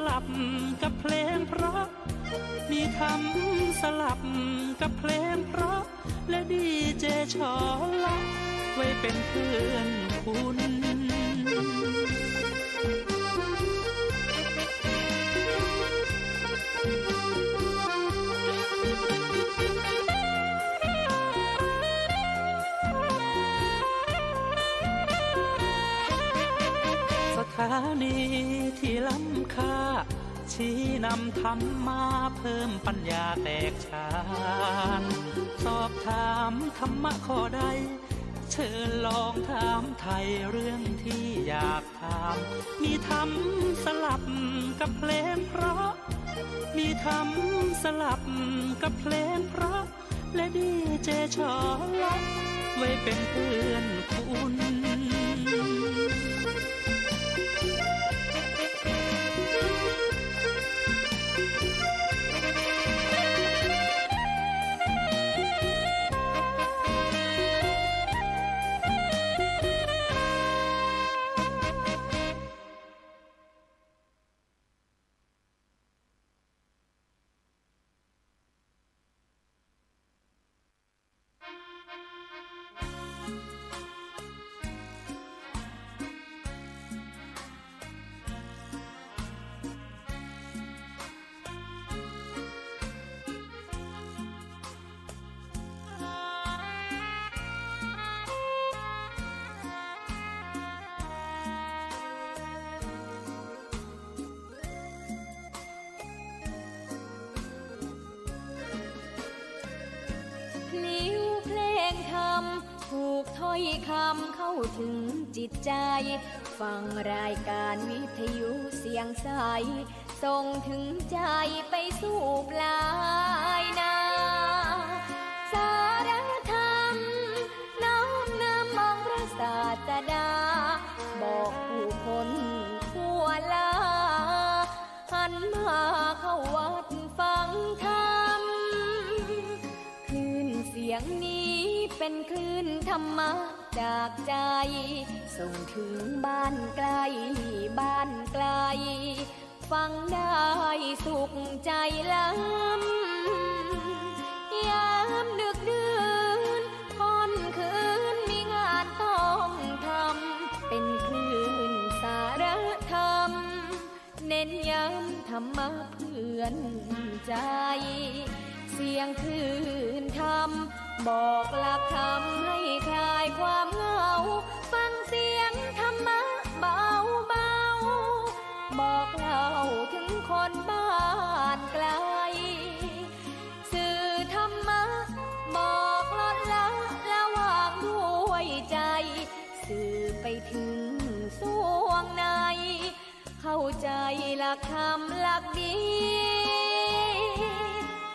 ลับกับเพลงเพราะมีคำสลับกับเพลงเพราะและดีเจชอละไว้เป็นเพื่อนคุณสถานีที่ล้ำค่าชี้นำธรรมมาเพิ่มปัญญาแตกฉานสอบถามธรรมะข้อใดเชิญลองถามไทยเรื่องที่อยากถามมีธรรมสลับกับเพลงเพราะมีธรรมสลับกับเพลงเพราะและดีเจชอละไว้เป็นเพื่อนคุณถูกถ้อยคำเข้าถึงจิตใจฟังรายการวิทยุเสียงใสส่งถึงใจไปสู่ปลายนาสารธรรมน้อมนำมองพระศาสดาบอกผู้คนทั่วลาหันมาเข้าวัดฟังธรรมคลื่นเสียงนี้เป็นคลื่นธรรมะจากใจส่งถึงบ้านไกลบ้านไกลฟังได้สุขใจล้ำยามดึกดื่นค่ำคืนมีงานต้องทำเป็นคลื่นสารธรรมเน้นย้ำธรรมะเพื่อนใจเสียงคลื่นธรรมบอกหลักธรรมให้คลายความเหงาฟังเสียงธรรมะเบาเบาบอกเล่าถึงคนบ้านไกลสื่อธรรมะบอกลดละระหว่างด้วยใจสื่อไปถึงสวงในเข้าใจหลักธรรมหลักดี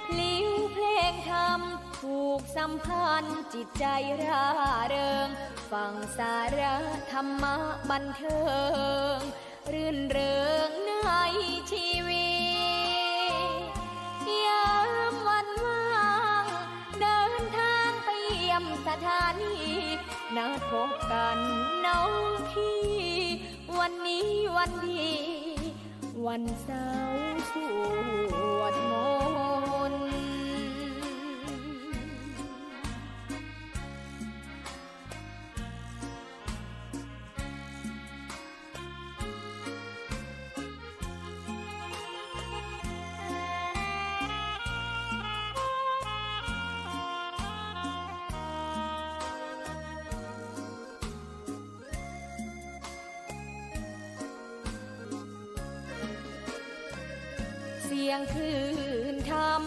พลิ้วเพลงธรรมผูกสัมพันธ์จิตใจร่าเริงฟังสาระธรรมะบันเทิงรื่นเริงในชีวิตยามวันว่างเดินทางไปเยี่ยมสถานีนัดพบกันน้องพี่วันนี้วันดีวันเสาร์สวดมนต์เสียงคลื่นธรรม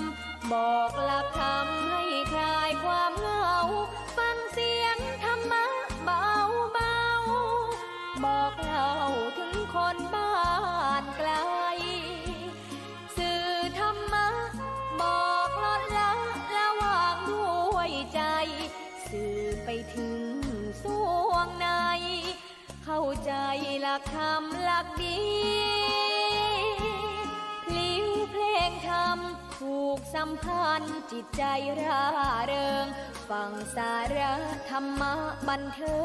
บอกหลักธรรมให้คลายความเหงาฟังเสียงธรรมะเบาเบาบอกเล่าถึงคนบ้านไกลสื่อธรรมะบอกลดละระหว่างด้วยใจสื่อไปถึงสวงในเข้าใจหลักธรรมหลักดีพลิ้วเพลงธรรมผูกสัมพันธ์จิตใจร่าเริงฟังสาระธรรมะบันเทิ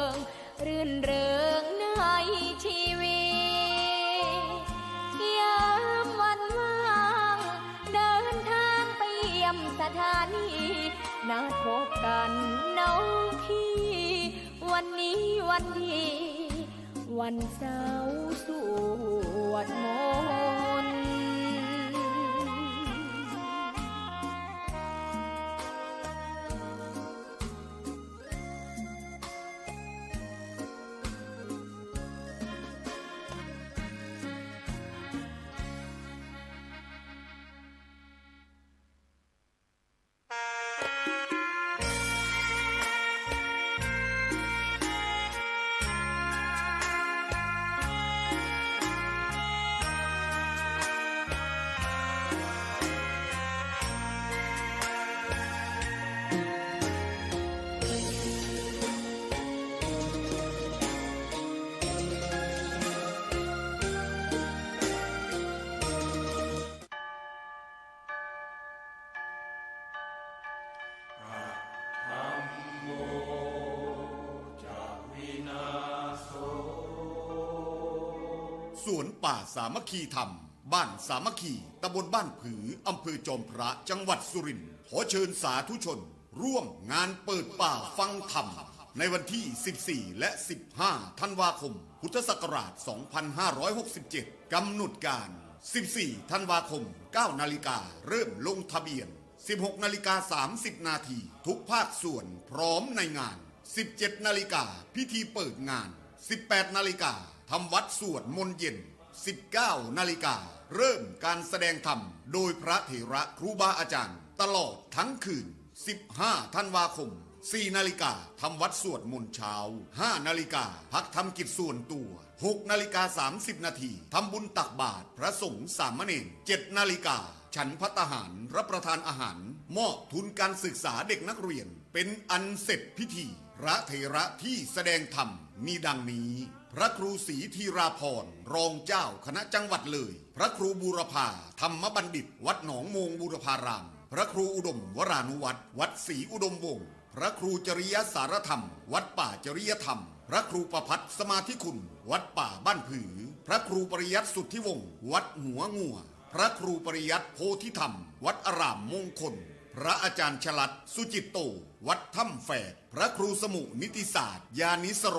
งรื่นเริงในชีวิตย นัดพบกันน้องพี่วันนี้วันดีวันเสาร์สวดมนต์ สวนป่าสามัคคีธรรมบ้านสามัคคีตำบลบ้านผืออำเภอจอมพระจังหวัดสุรินทร์ขอเชิญสาธุชนร่วมงานเปิดป่าฟังธรรมในวันที่ 14 และ 15 ธันวาคม พุทธศักราช 2567 กำหนดการ 14 ธันวาคม 9 นาฬิกาเริ่มลงทะเบียน 16 นาฬิกา 30 นาทีทุกภาคส่วนพร้อมในงาน 17 นาฬิกาพิธีเปิดงาน 18 นาฬิกาทำวัดสวดมนต์เย็น 19 นาฬิกาเริ่มการแสดงธรรมโดยพระเถระครูบาอาจารย์ตลอดทั้งคืน 15 ธันวาคม 4 นาฬิกาทำวัดสวดมนต์เช้า 5 นาฬิกาพักทำกิจส่วนตัว 6 นาฬิกา 30 นาทีทำบุญตักบาตรพระสงฆ์สามเณร 7 นาฬิกาฉันภัตตาหารรับประทานอาหารมอบทุนการศึกษาเด็กนักเรียนเป็นอันเสร็จพิธีพระเถระที่แสดงธรรมมีดังนี้พระครูศรีธีราพรรองเจ้าคณะจังหวัดเลยพระครูบูรพาธรรมบัณฑิตวัดหนองโมงบูรพารามพระครูอุดมวรานุวัตรวัดศรีอุดมวงศ์พระครูจริยสารธรรมวัดป่าจริยธรรมพระครูประภัตสมาธิคุณวัดป่าบ้านผือพระครูปริยัติสุทธิวงศ์วัดหัวงัวพระครูปริยัติโพธิธรรมวัดอารามมงคลพระอาจารย์ฉลัดสุจิตโตวัดถ้ำแฝดพระครูสมุนิติศาสตร์ยานิสโร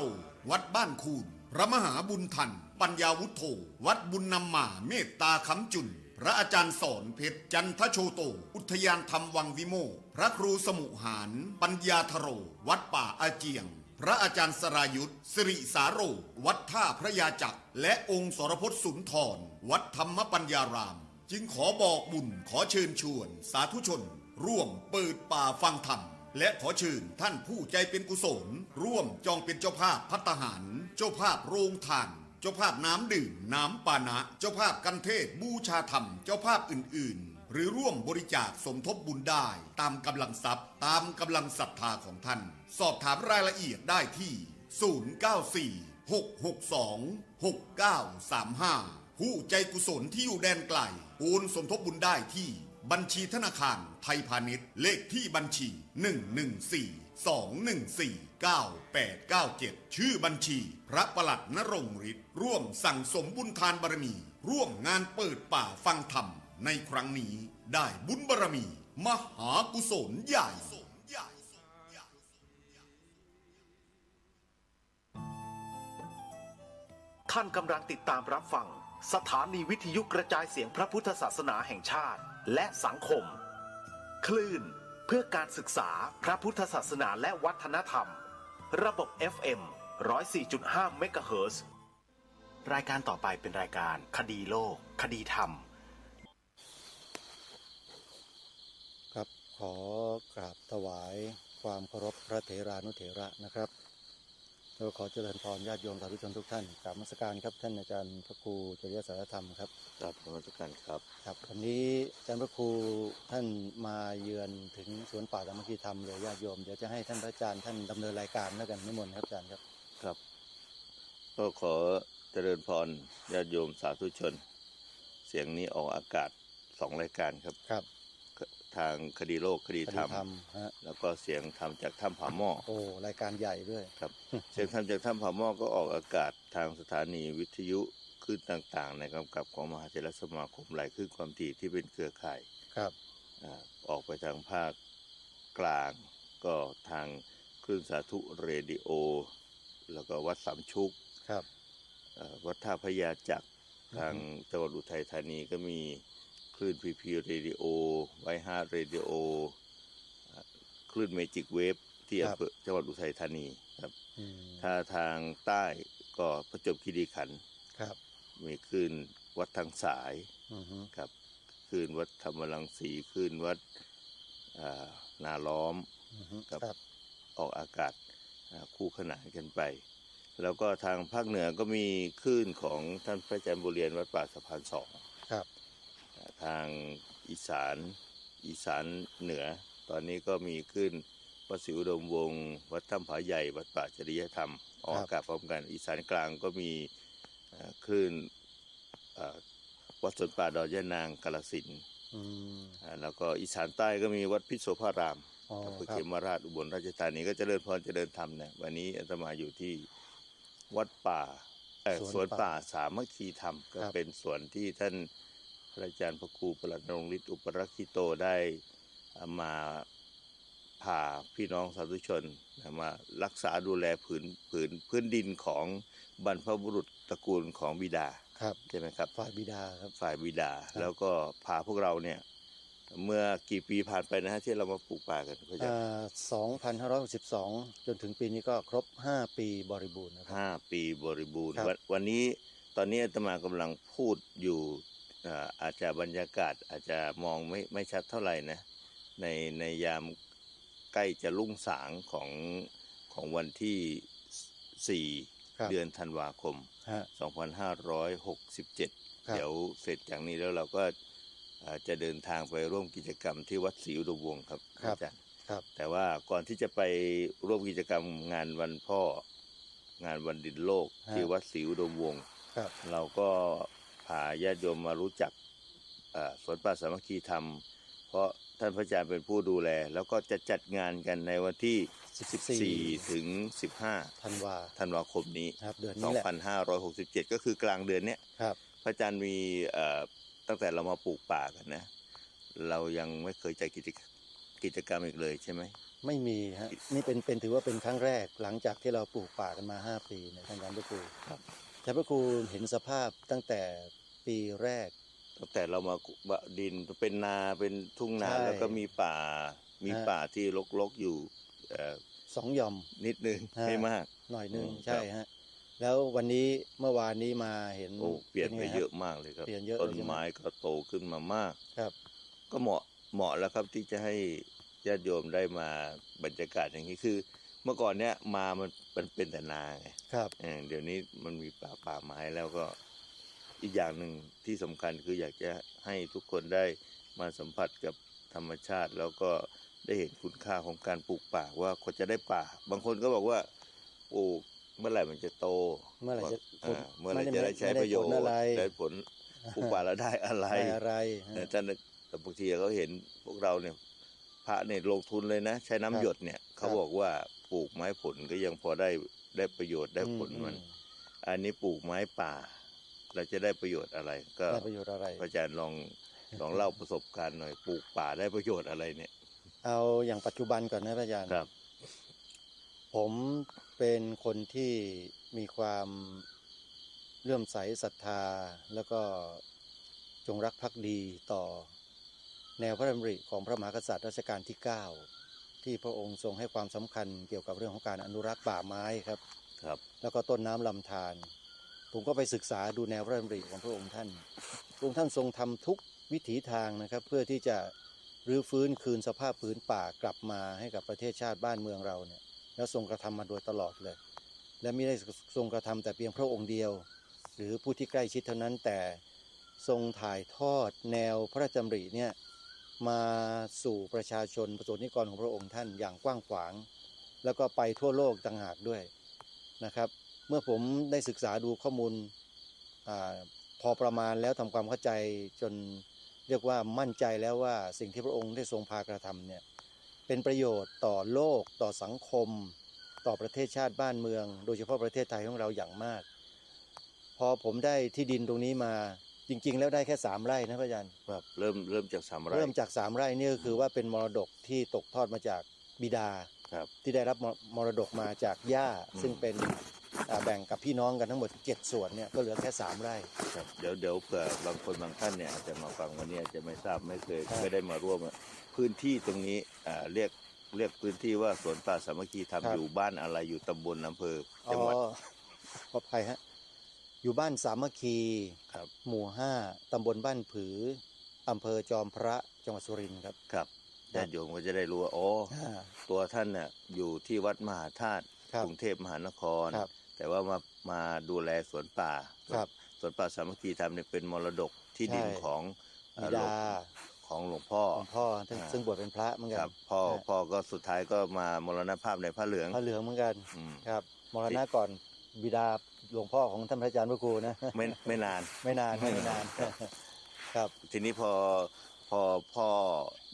วัดบ้านคูนพระมหาบุญทันปัญญาวุฒโธวัดบุญนำมาเมตตาคำจุนพระอาจารย์สอนเพชรจันทโชโตอุทยานธรรมวังวิโมกข์พระครูสมุหารปัญญาธโรวัดป่าอาเจียงพระอาจารย์สรายุทธสิริสาโรวัดท่าพระยาจักรและองค์สรพจน์สุนทรวัดธรรมปัญญารามจึงขอบอกบุญขอเชิญชวนสาธุชนร่วมเปิดป่าฟังธรรมและขอเชิญท่านผู้ใจเป็นกุศลร่วมจองเป็นเจ้าภาพภัตตาหารเจ้าภาพโรงทานเจ้าภาพน้ำดื่มน้ำปานะเจ้าภาพกันเทศบูชาธรรมเจ้าภาพอื่นๆหรือร่วมบริจาคสมทบบุญได้ตามกำลังทรัพย์ตามกำลังศรัทธาของท่านสอบถามรายละเอียดได้ที่ 094-662-6935 ผู้ใจกุศลที่อยู่แดนไกลโอนสมทบบุญได้ที่บัญชีธนาคารไทยพาณิชย์เลขที่บัญชี 114-214-9897 ชื่อบัญชีพระประหลัดณรงค์ฤทธิ์ร่วมสั่งสมบุญทานบารมีร่วมงานเปิดป่าฟังธรรมในครั้งนี้ได้บุญบารมีมหากุศลใหญ่ท่านกำลังติดตามรับฟังสถานีวิทยุกระจายเสียงพระพุทธศาสนาแห่งชาติและสังคมคลื่นเพื่อการศึกษาพระพุทธศาสนาและวัฒนธรรมระบบ FM 104.5 เมกะเฮิรตซ์รายการต่อไปเป็นรายการคดีโลกคดีธรรมครับขอกราบถวายความเคารพพระเถรานุเถระนะครับแล้วขอเจริญพรญาติโยมสาธุชนทุกท่านกราบนมัสการครับท่านอาจารย์พระครูจริยสารธรรมครับกราบนมัสการครับครับวันนี้อาจารย์พระครูท่านมาเยือนถึงสวนป่าสามัคคีธรรมเลยญาติโยมเดี๋ยวจะให้ท่านพระอาจารย์ท่านดำเนินรายการแล้วกันนิมนต์ครับอาจารย์ครับครับก็ขอเจริญพรญาติโยมสาธุชนเสียงนี้ออกอากาศ2รายการครับครับทางคดีโลกคดีธรรมแล้วก็เสียงธรรมจากถ้ำผาหม้อโอ้รายการใหญ่ด้วยครับเสียงธรรมจากถ้ำผาหม้อก็ออกอากาศทางสถานีวิทยุคลื่นต่างๆในกำกับของมหาเถรสมาคมหลายคลื่นความถี่ที่เป็นเครือข่ายครับออกไปทางภาคก กลางก็ทางคลื่นสาธุเรดิโอแล้วก็วัดสามชุก ครับ วัดท่าพระยาจักรทางจังหวัดอุทัยธานีก็มีคลื่นพีพีเรดิโอไวฮาเรดิโอคลื่นเมจิกเวฟที่อำเภอจังหวัดอุทัยธานีครับ อืม ถ้าทางใต้ก็ประจวบคีรีขันธ์ ครับ มีคลื่นวัดทางสาย อือฮึ ครับคลื่นวัดธรรมรังสีคลื่นวัดนาล้อม อือฮึ ครับ ครับ ออกอากาศคู่ขนานกันไป แล้วก็ทางภาคเหนือก็มีคลื่นของท่านพระอาจารย์บุเรียนวัดป่าสะพานสอง ครับ ทางอีสานเหนือ ตอนนี้ก็มีคลื่นวัดศรีอุดมวงศ์วัดถ้ำผาใหญ่วัดป่าจริยธรรมออกอากาศพร้อมกัน อีสานกลางก็มีคลื่นวัดสวนป่าดอยยะนางกาฬสินธุ์ อืม แล้วก็อีสานใต้ก็มีวัดพิษโสภาราม อ๋อ อำเภอ ครั เข บ มราชอุบลราชธานีก็เจริญพรเจริญธรรมเนี่ยวันนี้อาตมาอยู่ที่วัดป่าสวนป่าสามัคคีธรรมก็เป็นสวนที่ท่านพระอาจารย์พระครูประหลัดนรงฤทธิ์อุปรักขิโตได้มาพาพี่น้องสาธุชนมารักษาดูแลพื้นดินของบรรพบุรุษตระกูลของบิดา ครับ ใช่ไหมครับ ฝ่ายบิดาครับ ฝ่ายบิดา ครับ แล้วก็พาพวกเราเนี่ยเมื่อกี่ปีผ่านไปนะฮะที่เรามาปลูกป่ากันพระอาจารย์ 2,562 จนถึงปีนี้ก็ครบ 5 ปีบริบูรณ์นะครับ 5 ปีบริบูรณ์ ครับ วันนี้ตอนนี้อาตมากำลังพูดอยู่อาจจะบรรยากาศอาจจะมองไม่ชัดเท่าไหร่นะในยามใกล้จะรุ่งสางของวันที่ ครับ 4 เดือนธันวาคม ฮะ 2567 ครับ เดี๋ยวเสร็จจากนี้แล้วเราก็จะเดินทางไปร่วมกิจกรรมที่วัดศรีอุดมวงศ์ครับ ครับ อาจารย์ ครับ แต่ว่าก่อนที่จะไปร่วมกิจกรรมงานวันพ่องานวันดินโลกที่วัดศรีอุดมวงศ์ ครับ เราก็พาญาติโยมมารู้จักสวนป่าสามัคคีธรรม เพราะท่านพระอาจารย์เป็นผู้ดูแล แล้วก็จะจัดงานกันในวันที่ 14 ถึง 15 ธันวา คมนี้ ครับเดือนนี้แหละ 2567 ก็คือกลางเดือนเนี้ย ครับ พระอาจารย์มีตั้งแต่เรามาปลูกป่ากันนะ เรายังไม่เคยจัดกิจกรรมอีกเลยใช่ไหม ไม่มีฮะนี่เป็นถือว่าเป็นครั้งแรกหลังจากที่เราปลูกป่ากันมา 5 ปีในท่านอาจารย์พระครูครับแต่พระครูเห็นสภาพตั้งแต่ปีแรก ตั้งแต่เรามาดินเป็นนาเป็นทุ่งนา ใช่ แล้วก็มีป่าที่รกๆอยู่ 2 หย่อม นิดนึง ฮะ ไม่มาก หน่อยหนึง ครับ ใช่ฮะแล้ววันนี้เมื่อวานนี้มาเห็น โอ้เปลี่ยนไป ไงฮ เยอะมากเลยครับ เปลี่ยนเยอะ ต้น เลยใช่ไหม ไม้ก็โตขึ้นมามาก ครับ ก็เหมาะแล้วครับที่จะให้ญาติโยมได้มาบรรยากาศอย่างนี้คือ เมื่อก่อนเนี้ยมันเป็นแต่นาไง ครับ เดี๋ยวนี้มันมีป่าไม้แล้วก็อีกอย่างหนึ่งที่สำคัญคืออยากจะให้ทุกคนได้มาสัมผัสกับธรรมชาติ แล้วก็ได้เห็นคุณค่าของการปลูกป่าว่าคนจะได้ป่า บางคนก็บอกว่าปลูกเมื่อไหร่มันจะโต เมื่อไหร่จะ เมื่อไหร่จะได้ใช้ประโยชน์ ไม่ได้ผลอะไร ได้ผลปลูกป่าแล้วได้อะไร ได้อะไรฮะ แต่บางทีเขาเห็นพวกเราเนี่ยพระเนี่ยลงทุนเลยนะ ใช้น้ำหยดเนี่ยเขาบอกว่าปลูกไม้ผลก็ยังพอได้ประโยชน์ได้ผลมัน อันนี้ปลูกไม้ป่า เราจะได้ประโยชน์อะไร ก็ ได้ประโยชน์อะไร พระอาจารย์ลองเล่าประสบการณ์หน่อยปลูกป่าได้ประโยชน์อะไรเนี่ย เอาอย่างปัจจุบันก่อนนะพระอาจารย์ ครับ ผมเป็นคนที่มีความเลื่อมใสศรัทธา แล้วก็จงรักภักดีต่อแนวพระดำริของพระมหากษัตริย์รัชกาลที่ 9 ที่พระองค์ทรงให้ความสำคัญเกี่ยวกับเรื่องของการอนุรักษ์ป่าไม้ครับ ครับ แล้วก็ต้นน้ำลำธารผมก็ไปศึกษาดูแนวพระดำริของพระองค์ท่านพระองค์ท่านทรงทำทุกวิถีทางนะครับ เพื่อที่จะรื้อฟื้นคืนสภาพผืนป่ากลับมาให้กับประเทศชาติบ้านเมืองเราเนี่ยแล้วทรงกระทำมาโดยตลอดเลย และไม่ได้ทรงกระทำแต่เพียงพระองค์เดียว หรือผู้ที่ใกล้ชิดเท่านั้นแต่ทรงถ่ายทอดแนวพระราชดำริเนี่ยมาสู่ประชาชนประสบนิกรของพระองค์ท่านอย่างกว้างขวาง แล้วก็ไปทั่วโลกต่างหากด้วยนะครับ เมื่อผมได้ศึกษาดูข้อมูลพอประมาณแล้วทำความเข้าใจจนเรียกว่ามั่นใจแล้วว่าสิ่งที่พระองค์ได้ทรงพากระทำเนี่ยเป็นประโยชน์ต่อโลกต่อสังคม ต่อประเทศชาติบ้านเมือง โดยเฉพาะประเทศไทยของเราอย่างมาก พอผมได้ที่ดินตรงนี้มา จริง ๆ แล้วได้แค่3 ไร่นะพระอาจารย์ ครับเริ่มจาก3 ไร่ เริ่มจาก 3 ไร่นี่ก็คือว่าเป็นมรดกที่ตกทอดมาจากบิดา ครับ ที่ได้รับมรดกมาจากย่า ซึ่งเป็นแบ่งกับพี่น้องกันทั้งหมด7 ส่วนเนี่ยก็เหลือแค่3 ไร่ ครับเดี๋ยวเผื่อบางคนบางท่านเนี่ยอาจจะมาฟังวันนี้อาจจะไม่ทราบไม่เคย ครับ ไม่ได้มาร่วมพื้นที่ตรงนี้เรียกพื้นที่ว่าสวนป่าสามัคคีธรรม ครับ อยู่บ้านอะไรอยู่ตำบลอำเภอ อ๋ จังหวัด อขออภัยฮะอยู่บ้านสามัคคี ครับ หมู่ 5 ตำบลบ้านผืออำเภอจอมพระจังหวัดสุรินทร์ครับ ครับญาติโยมก็จะได้รู้ว่าอ๋อ อ่า ตัวท่านเนี่ยอยู่ที่วัดมหาธาตุ ครับ กรุงเทพมหานคร ครับ แต่ว่ามาดูแลสวนป่า ครับ สวนป่าสามัคคีธรรมเนี่ยเป็นมรดกที่ดิน ใช่ ของ บิดา ของหลวงพ่อ ของพ่อซึ่งบวชเป็นพระเหมือนกั คน รับพ่อก็สุดท้ายก็มามรณภาพในผ้าเหลือง พระเหลืองเหมือนกัน อืม ครับมรณะก่อนบิดาหลวงพ่อของท่านพระอาจารย์พระครูนะ ไม่นาน ไม่นานไม่นาน ครับ ทีนี้พอพ่อ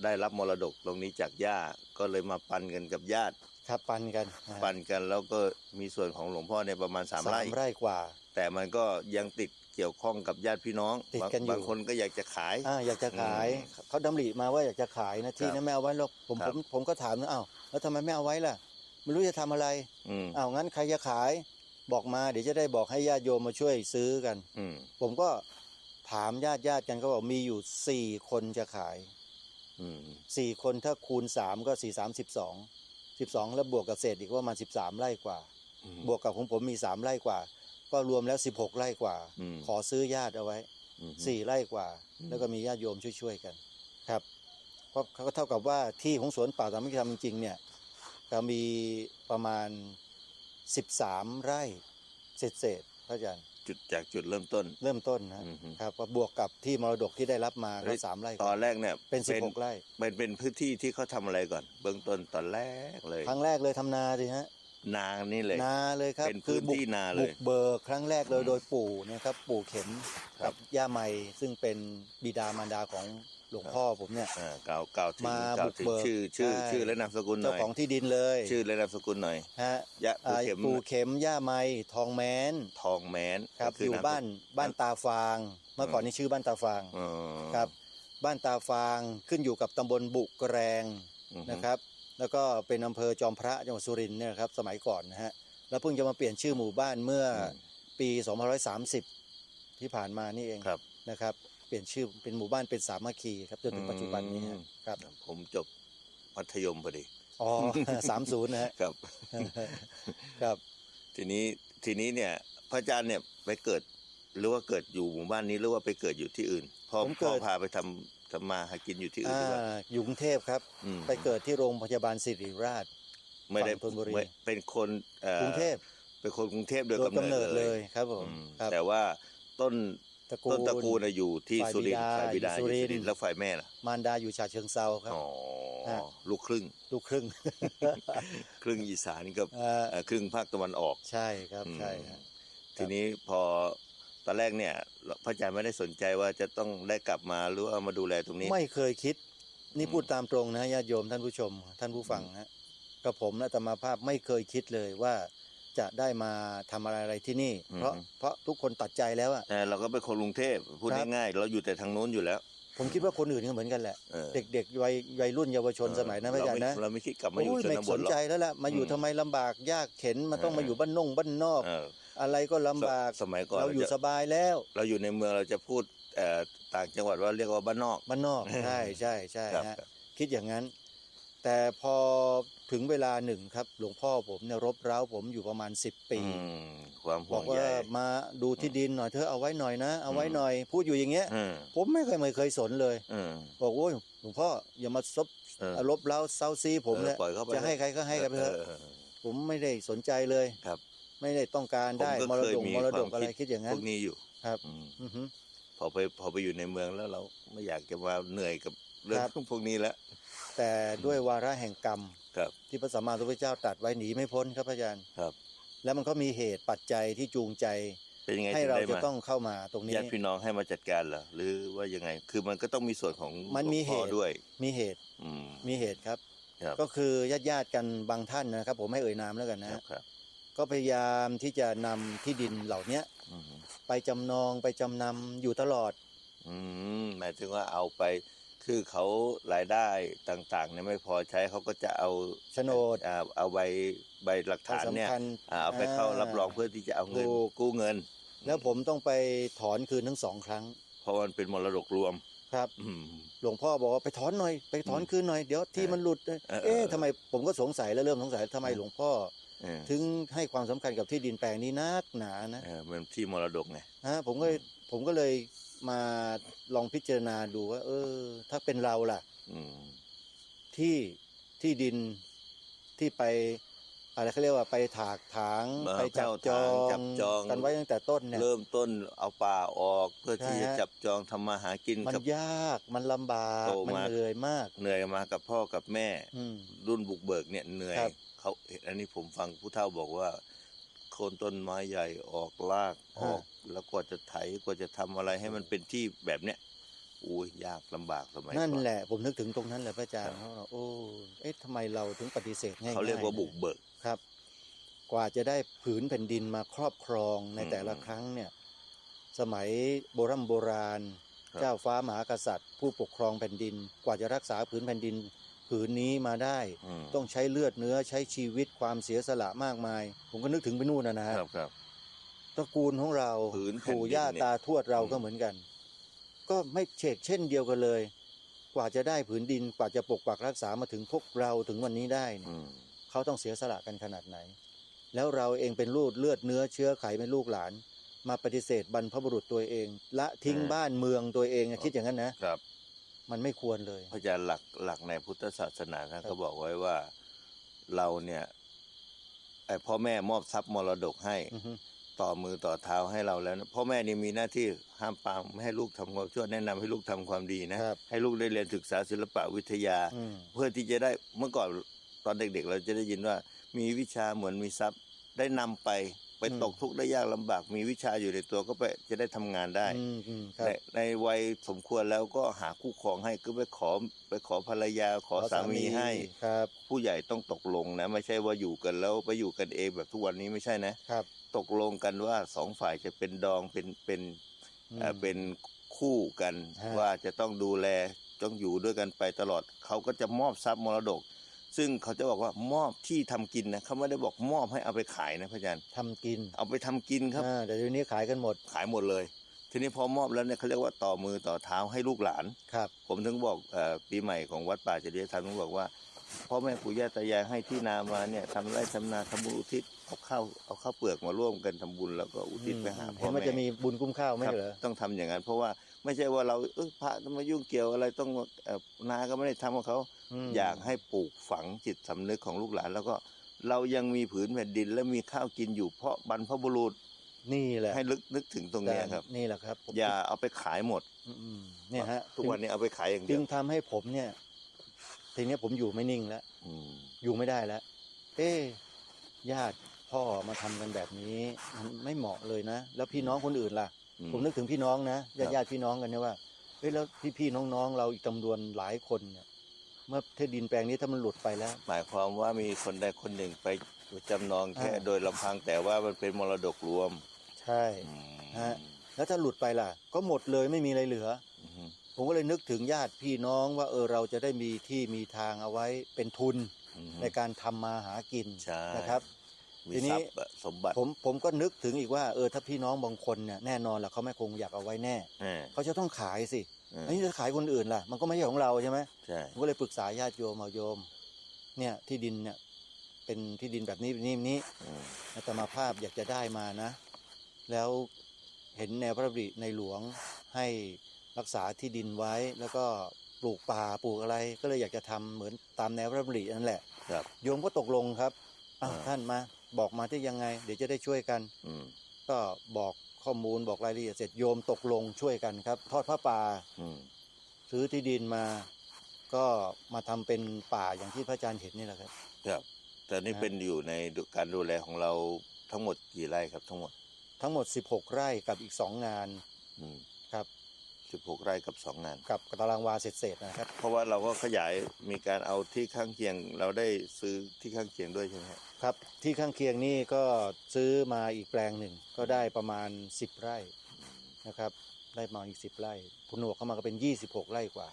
ได้รับมรดกตรงนี้จากย่าก็เลยมาปันกันกับญาติ ครับปันกันนะ ปันกันแล้วก็มีส่วนของหลวงพ่อเนี่ยประมาณ3 ไร่ 3 ไร่กว่า แต่มันก็ยังติดเกี่ยวข้องกับญาติพี่น้อง ติดกันอยู่ บางคนก็อยากจะขาย อยากจะขายเขาดำริมาว่าอยากจะขายนะที่ ครับ นั้นไม่เอาไว้หรอกผม ครับ ผมก็ถามนะอ้าวแล้วทำไมไม่เอาไว้ล่ะไม่รู้จะทำอะไร อืม อ้าวงั้นใครจะขายบอกมาเดี๋ยวจะได้บอกให้ญาติโยมมาช่วยซื้อกัน อืม ผมก็ถามญาติกันก็บอกมีอยู่4 คนจะขาย อืม 4 คนถ้าคูณ3ก็4 3 12แล้วบวกกับเศษอีกว่ามา13 ไร่กว่า อืม บวกกับของผมมี3 ไร่กว่า ก็รวมแล้ว16 ไร่กว่า อืม ขอซื้อญาติเอาไว้ อืม 4 ไร่กว่า อืม แล้วก็มีญาติโยมช่วยๆกันครับเพราะเขาก็เท่ากับว่าที่ของสวนป่าสามัคคีธรรมจริงๆเนี่ยก็มีประมาณ13 ไร่เศษๆพระอาจารย์ จากจุดเริ่มต้น เริ่มต้นนะ อืมฮึ ครับก็บวกกับที่มรดกที่ได้รับมา เฮ้ ก็ ย 3 ไร่ก ตอ ว่าน แรกเนี่ย เป็น16 ไร่ เป็นพื้นที่ที่เขาทำอะไรก่อน เบื้องต้นตอนแรกเลย ครั้งแรกเลยทำนาสิฮะ นานี่เลย นาเลยครับ เป็นพื้นที่นาเลย บุกเบิกครั้งแรกเลยโดยปู่นะครับปู่เข็ม ครั กับ ย่าไมซึ่งเป็นบิดามารดาของหลวงพ่อผมเนี่ย กล่าวถึง มา กล่าวถึง บุกเบิก ชื่อ ใช่ และนามสกุลห เจ้า น่อย ของที่ดินเลย ชื่อและนามสกุลหน่อย ฮะ ยะปู่เข็ม ปู่เข็มย่าไมทองแม้น ทองแม้น ครับ ก็คื อยู่ มสกุล บ้านตาฟาง เมื่อก่อนนี้ชื่อบ้านตาฟาง อ๋อ ครับบ้านตาฟางขึ้นอยู่กับตำบลบุกแรง อือฮึ นะครับ แล้วก็เป็นอำเภอจอมพระจังหวัดสุรินทร์เนี่ยนะครับสมัยก่อนนะฮะแล้วเพิ่งจะมาเปลี่ยนชื่อหมู่บ้านเมื่อปี2530ที่ผ่านมานี่เอง ครับ นะครับเปลี่ยนชื่อเป็นหมู่บ้านเป็นสามัคคีครับจนถึงปัจจุบันนี้ฮะครับ ผมจบมัธยมพอดี อ๋อ 30นะฮะ ครับ ครับ ทีนี้เนี่ยพระอาจารย์เนี่ยไปเกิดหรือว่าเกิดอยู่หมู่บ้านนี้หรือว่าไปเกิดอยู่ที่อื่นพ่อ ผมเกิด พาไปทำมาหากินอยู่ที่อื่นหรือเปล่า อยู่กรุงเทพครับ อืม ไปเกิดที่โรงพยาบาลศิริราช ไม่ได้ ฝั่งธนบุรี ไม่เป็นคนกรุงเทพ เป็นคนกรุงเทพโดย โดย กำ กำ เนิ เนิ ด ด เล เลย ยครับผม อืม ครับ แต่ว่าต้น ตระกูล ต้นตระกูลน่ะอยู่ที่ ฝ่าย สุรินทร์ บิดา ฝ่ายบิดา อ อยู่ ยู่ สุริ สุ นทร์ รินทร์แล้วฝ่ายแม่ล่ะ มารดาอยู่ฉะเชิงเซาครับ อ๋อ ฮะ ลูกครึ่ง ลูกครึ่ง ครึ่งอีสานกับ ครึ่งภาคตะวันออก ใช่ครับ อืม ใช่ครับ ทีนี้พอตอนแรกเนี่ยพระอาจารย์ไม่ได้สนใจว่าจะต้องได้กลับมาหรือว่ามาดูแลตรงนี้ ไม่เคยคิด นี่ อืม พูดตามตรงนะญาติโยมท่านผู้ชม ท่านผู้ฟังนะกับผมและอาตมาภาพไม่เคยคิดเลยว่าจะได้มาทำอะไรที่นี่ เพราะทุกคนตัดใจแล้วอะ แต่เราก็เป็นคนกรุงเทพพูด ครับ ง่ายๆเราอยู่แต่ทางโน้นอยู่แล้ว ผมคิดว่าคนอื่นก็เหมือนกันแหละ เออ เด็กๆวัยรุ่นเยาวชนสมัยนั้นพระอาจารย์นะ เราไม่คิดกลับมาอยู่ โอ้ย ช ไม่ นบ ส ท น หรอก ใจแล้วล่ะมาอยู่ อืม ทำไมลำบากยากเข็นมาต้องมาอยู่บ้านนอก เออ อะไรก็ลำบาก สมัยก่อน เราอยู่ เราจะ สบายแล้ว เราอยู่ในเมืองเราจะพูดต่างจังหวัดว่าเรียกว่าบ้านนอก บ้านนอกใช่ใช่ใช่ ครับ ฮะคิดอย่างนั้น แต่พอถึงเวลาหนึ่งครับหลวงพ่อผมเนี่ยรบเร้าผมอยู่ประมาณ10 ปี อืมความ บ ห่ว อก ง ว่า ใย มาดูที่ดินหน่อยเธอเอาไว้หน่อยนะ เอาไว้หน่อย พูดอยู่อย่างเงี้ย อืม ผมไม่เคยสนเลย อืม บอกโอ้ยหลวงพ่ออย่ามาซบ เออ รบเร้าเซาซีผมเนี่ย ปล่อยเข้าไป จะให้ใครก็ให้กันไปเถอะ ผมไม่ได้สนใจเลย ครับ ไม่ได้ต้องการได้ ผม ม ก็ ร เคย ดก มี มรดก ความ อะไรคิดอย่างนั้ พ น วกนี้อยู่ ครับ อืม อือฮึ พอไปอยู่ในเมืองแล้วเราไม่อยากจะมาเหนื่อยกับเรื่อง ครับ พวกนี้แล้ว แต่ด้วยวาระแห่งกรรม ครับ ที่พระสัมมาสัมพุทธเจ้าตรัสไว้หนีไม่พ้นครับอาจารย์ ครับ แล้วมันก็มีเหตุปัจจัยที่จูงใจ เป็นยังไง ให้ ถึง เรา ได้ จะ มา ต้องเข้ามาตรงนี้ ญาติพี่น้องให้มาจัดการเหรอหรือว่ายังไง คือมันก็ต้องมีส่วนของ มันมี หลวงพ่อ เหตุ ด้วย มีเหตุ อืม มีเหตุครับ ครับ ก็คือญาติกันบางท่านนะครับ ผมไม่เอ่ยนามแล้วกัน ค นะ รับครับ ก็พยายามที่จะนำที่ดินเหล่านี้ อืม ไปจำนองไปจำนำอยู่ตลอด หมายถึงว่าเอาไปคือเขารายได้ต่างๆเนี่ยไม่พอใช้เขาก็จะเอา โฉนด เอาใบหลักฐานเนี่ย ใบสำคัญ เอาไปเข้ารับรองเพื่อที่จะเอาเงิน ถูก กู้เงิน แล้วผมต้องไปถอนคืนทั้งสองครั้ง เพราะมันเป็นมรดกรวม ครับ อืม หลวงพ่อบอกว่าไปถอนหน่อยไปถอนคืนหน่อยเดี๋ยวที่มันหลุด เออ ทำไมผมก็สงสัยแล้วเริ่มสงสัยทำไมหลวงพ่อ เออ ถึงให้ความสำคัญกับที่ดินแปลงนี้นักหนานะ มันที่มรดกไง ผมก็เลยมาลองพิจารณาดูว่า ถ้าเป็นเราล่ะ อืม ที่ดินที่ไปอะไรเขาเรียกว่าไปถากถางไปจับจองกันไว้ตั้งแต่ต้นเนี่ย เริ่มต้นเอาป่าออกเพื่อที่จะ ใช่ฮะ จับจองทำมาหากิน มัน กับ ยากมันลำบาก โต มัน มา เหนื่อยมาก เหนื่อยมากับพ่อกับแม่ อืม รุ่นบุกเบิกเนี่ยเหนื่อย ครับ เขาอันนี้ผมฟังผู้เฒ่าบอกว่าโคนต้นไม้ใหญ่ออกรากออก แล้วกว่าจะไถกว่าจะทำอะไรให้มันเป็นที่แบบเนี้ยอุ้ยยากลำบากสมัยก่อน นั่นแหละผมนึกถึงตรงนั้นแหละพระอาจารย์เขาบอกทำไมเราถึงปฏิเสธง่ายๆ เขาเรียกว่าบุกเบิก ครับ กว่าจะได้ผืนแผ่นดินมาครอบครองใน อืม แต่ละครั้งเนี่ย สมัยโบราณ ครับ เจ้าฟ้ามหากษัตริย์ ผู้ปกครองแผ่นดิน กว่าจะรักษาผืนแผ่นดิน ผืนนี้มาได้ อืม ต้องใช้เลือดเนื้อใช้ชีวิตความเสียสละมากมาย ผมก็นึกถึงไปนู่นนะฮะ ครับครับ ตระกูลของเรา ผืนแผ่นดิน ปู่ย่า เนี่ย ตาทวดเรา อืม ก็เหมือนกัน ก็ไม่เฉกเช่นเดียวกันเลย กว่าจะได้ผืนดิน กว่าจะปกปักรักษามาถึงพวกเราถึงวันนี้ได้เนี่ย อืม เขาต้องเสียสละกันขนาดไหน แล้วเราเองเป็นลูกเลือดเนื้อเชื้อไขเป็นลูกหลาน มาปฏิเสธบรรพบุรุษตัวเอง ละทิ้งบ้านเมืองตัวเองคิดอย่างนั้นนะครับ มันไม่ควรเลย พระอาจารย์หลักในพุทธศาสนาท่านก็บอกไว้ว่าเราเนี่ยพ่อแม่มอบทรัพย์มรดกให้ อือฮึ ต่อมือต่อเท้าให้เราแล้วนะพ่อแม่นี่มีหน้าที่ห้ามปรามไม่ให้ลูกทำความชั่วแนะนำให้ลูกทำความดีนะ ครับ ให้ลูกได้เรียนศึกษาศิลปะวิทยา อืม เพื่อที่จะได้เมื่อก่อนตอนเด็กๆ เราจะได้ยินว่ามีวิชาเหมือนมีทรัพย์ได้นำไปตกทุกข์ได้ยากลำบาก มีวิชาอยู่ในตัวก็ไปจะได้ทำงานได้ ครับ ในวัยสมควรแล้วก็หาคู่ครองให้ก็ไปขอภรรยาขอสามีให้ ครับ ผู้ใหญ่ต้องตกลงนะไม่ใช่ว่าอยู่กันแล้วไปอยู่กันเองแบบทุกวันนี้ไม่ใช่นะ ครับ ตกลงกันว่าสองฝ่ายจะเป็นดองเป็นคู่กัน ฮะ ว่าจะต้องดูแลต้องอยู่ด้วยกันไปตลอดเขาก็จะมอบทรัพย์มรดก ซึ่งเขาจะบอกว่ามอบที่ทำกินนะเขาไม่ได้บอกมอบให้เอาไปขายนะพระอาจารย์ ทำกิน เอาไปทำกินครับ แต่เดี๋ยวนี้ขายกันหมด ขายหมดเลย ทีนี้พอมอบแล้วเนี่ยเขาเรียกว่าต่อมือต่อเท้าให้ลูกหลาน ครับ ผมถึงบอกปีใหม่ของวัดป่าจริยธรรมผมบอกว่าพ่อแม่ปู่ย่าตายายให้ที่นามาเนี่ยทำไร่ทำนาทำบุญอุทิศเอาข้าวเปลือกมาร่วมกันทำบุญแล้วก็อุทิศไปหาพ่ เห็ อน มัน แม่ จะมีบุญคุ้มข้าวไหม ครับ เหรอ ต้องทำอย่างนั้น เพราะว่าไม่ใช่ว่าเราพระต้องมายุ่งเกี่ยวอะไรต้องนาก็ไม่ได้ทำกับเขา ม อยากให้ปลูกฝังจิตสำนึกของลูกหลาน แล้วก็เรายังมีผืนแผ่นดินและมีข้าวกินอยู่เพราะบรรพบุรุษ นี่แหละ ให้นึกถึงตรงเนี้ยครับ นี่แหละครับผม อย่าเอาไปขายหมด อืมเนี่ยฮะ ทุกวันนี้เอาไปขายอย่างเดี จึ ยว งทำให้ผมเนี่ยทีนี้ผมอยู่ไม่นิ่งแล้ว อืม อยู่ไม่ได้แล้ว ญาติพ่อมาทำกันแบบนี้มันไม่เหมาะเลยนะ แล้วพี่น้องคนอื่นล่ะ ผมนึกถึงพี่น้องนะญาติพี่น้องกันเนี่ยว่าแล้วพี่น้องๆเราอีกจำนวนหลายคนเนี่ยเมื่อที่ดินแปลงนี้ถ้ามันหลุดไปแล้ว หมายความว่ามีคนใดคนหนึ่งไปจำนองแค่โดยลำพังแต่ว่ามันเป็นมรดกรวม ใช่ อืม ฮะ แล้วถ้าหลุดไปล่ะ ก็หมดเลยไม่มีอะไรเหลือ อืม ผมก็เลยนึกถึงญาติพี่น้องว่าเราจะได้มีที่มีทางเอาไว้เป็นทุน อืม ในการทำมาหากิน ใช่ นะครับ มี ทีนี้ ทรัพย์สมบัติ ผมก็นึกถึงอีกว่าถ้าพี่น้องบางคนเนี่ยแน่นอนแหละเขาไม่คงอยากเอาไว้แน่ เขาจะต้องขายสิ อันนี้จะขายคนอื่นล่ะ มันก็ไม่ใช่ของเราใช่ไหม ใช่ ผมก็เลยปรึกษาญาติโยมเอาโยม เนี่ยที่ดินเนี่ยเป็นที่ดินแบบนี้นี้ อืม อาตมาภาพอยากจะได้มานะ แล้วเห็นแนวพระดำริในหลวงให้รักษาที่ดินไว้ แล้วก็ปลูกป่าปลูกอะไร ก็เลยอยากจะทำเหมือนตามแนวพระดำรินั่นแหละ ครับ โยมก็ตกลงครับอ้าว อ่า ท่านมาบอกมาที่ยังไง เดี๋ยวจะได้ช่วยกัน อืม ก็บอกข้อมูลบอกรายละเอียดเสร็จโยมตกลงช่วยกันครับ ทอดผ้าป่า อืม ซื้อที่ดินมา ก็มาทำเป็นป่าอย่างที่พระอาจารย์เห็นนี่แหละครับ ครับแต่นี่เป็นอยู่ในการดูแลของเราทั้งหมดกี่ไร่ครับทั้งหมด ทั้งหมด 16 ไร่กับอีก 2 งาน อืม ครับ 16 ไร่กับ 2 งาน กับตารางวาเศษๆนะครับ เพราะว่าเราก็ขยายมีการเอาที่ข้างเคียงเราได้ซื้อที่ข้างเคียงด้วยใช่ไหมครับ ครับที่ข้างเคียงนี่ก็ซื้อมาอีกแปลงหนึ่งก็ได้ประมาณ10 ไร่นะครับ ได้มาอีก10 ไร่ผนวกเข้ามาก็เป็น26 ไร่กว่า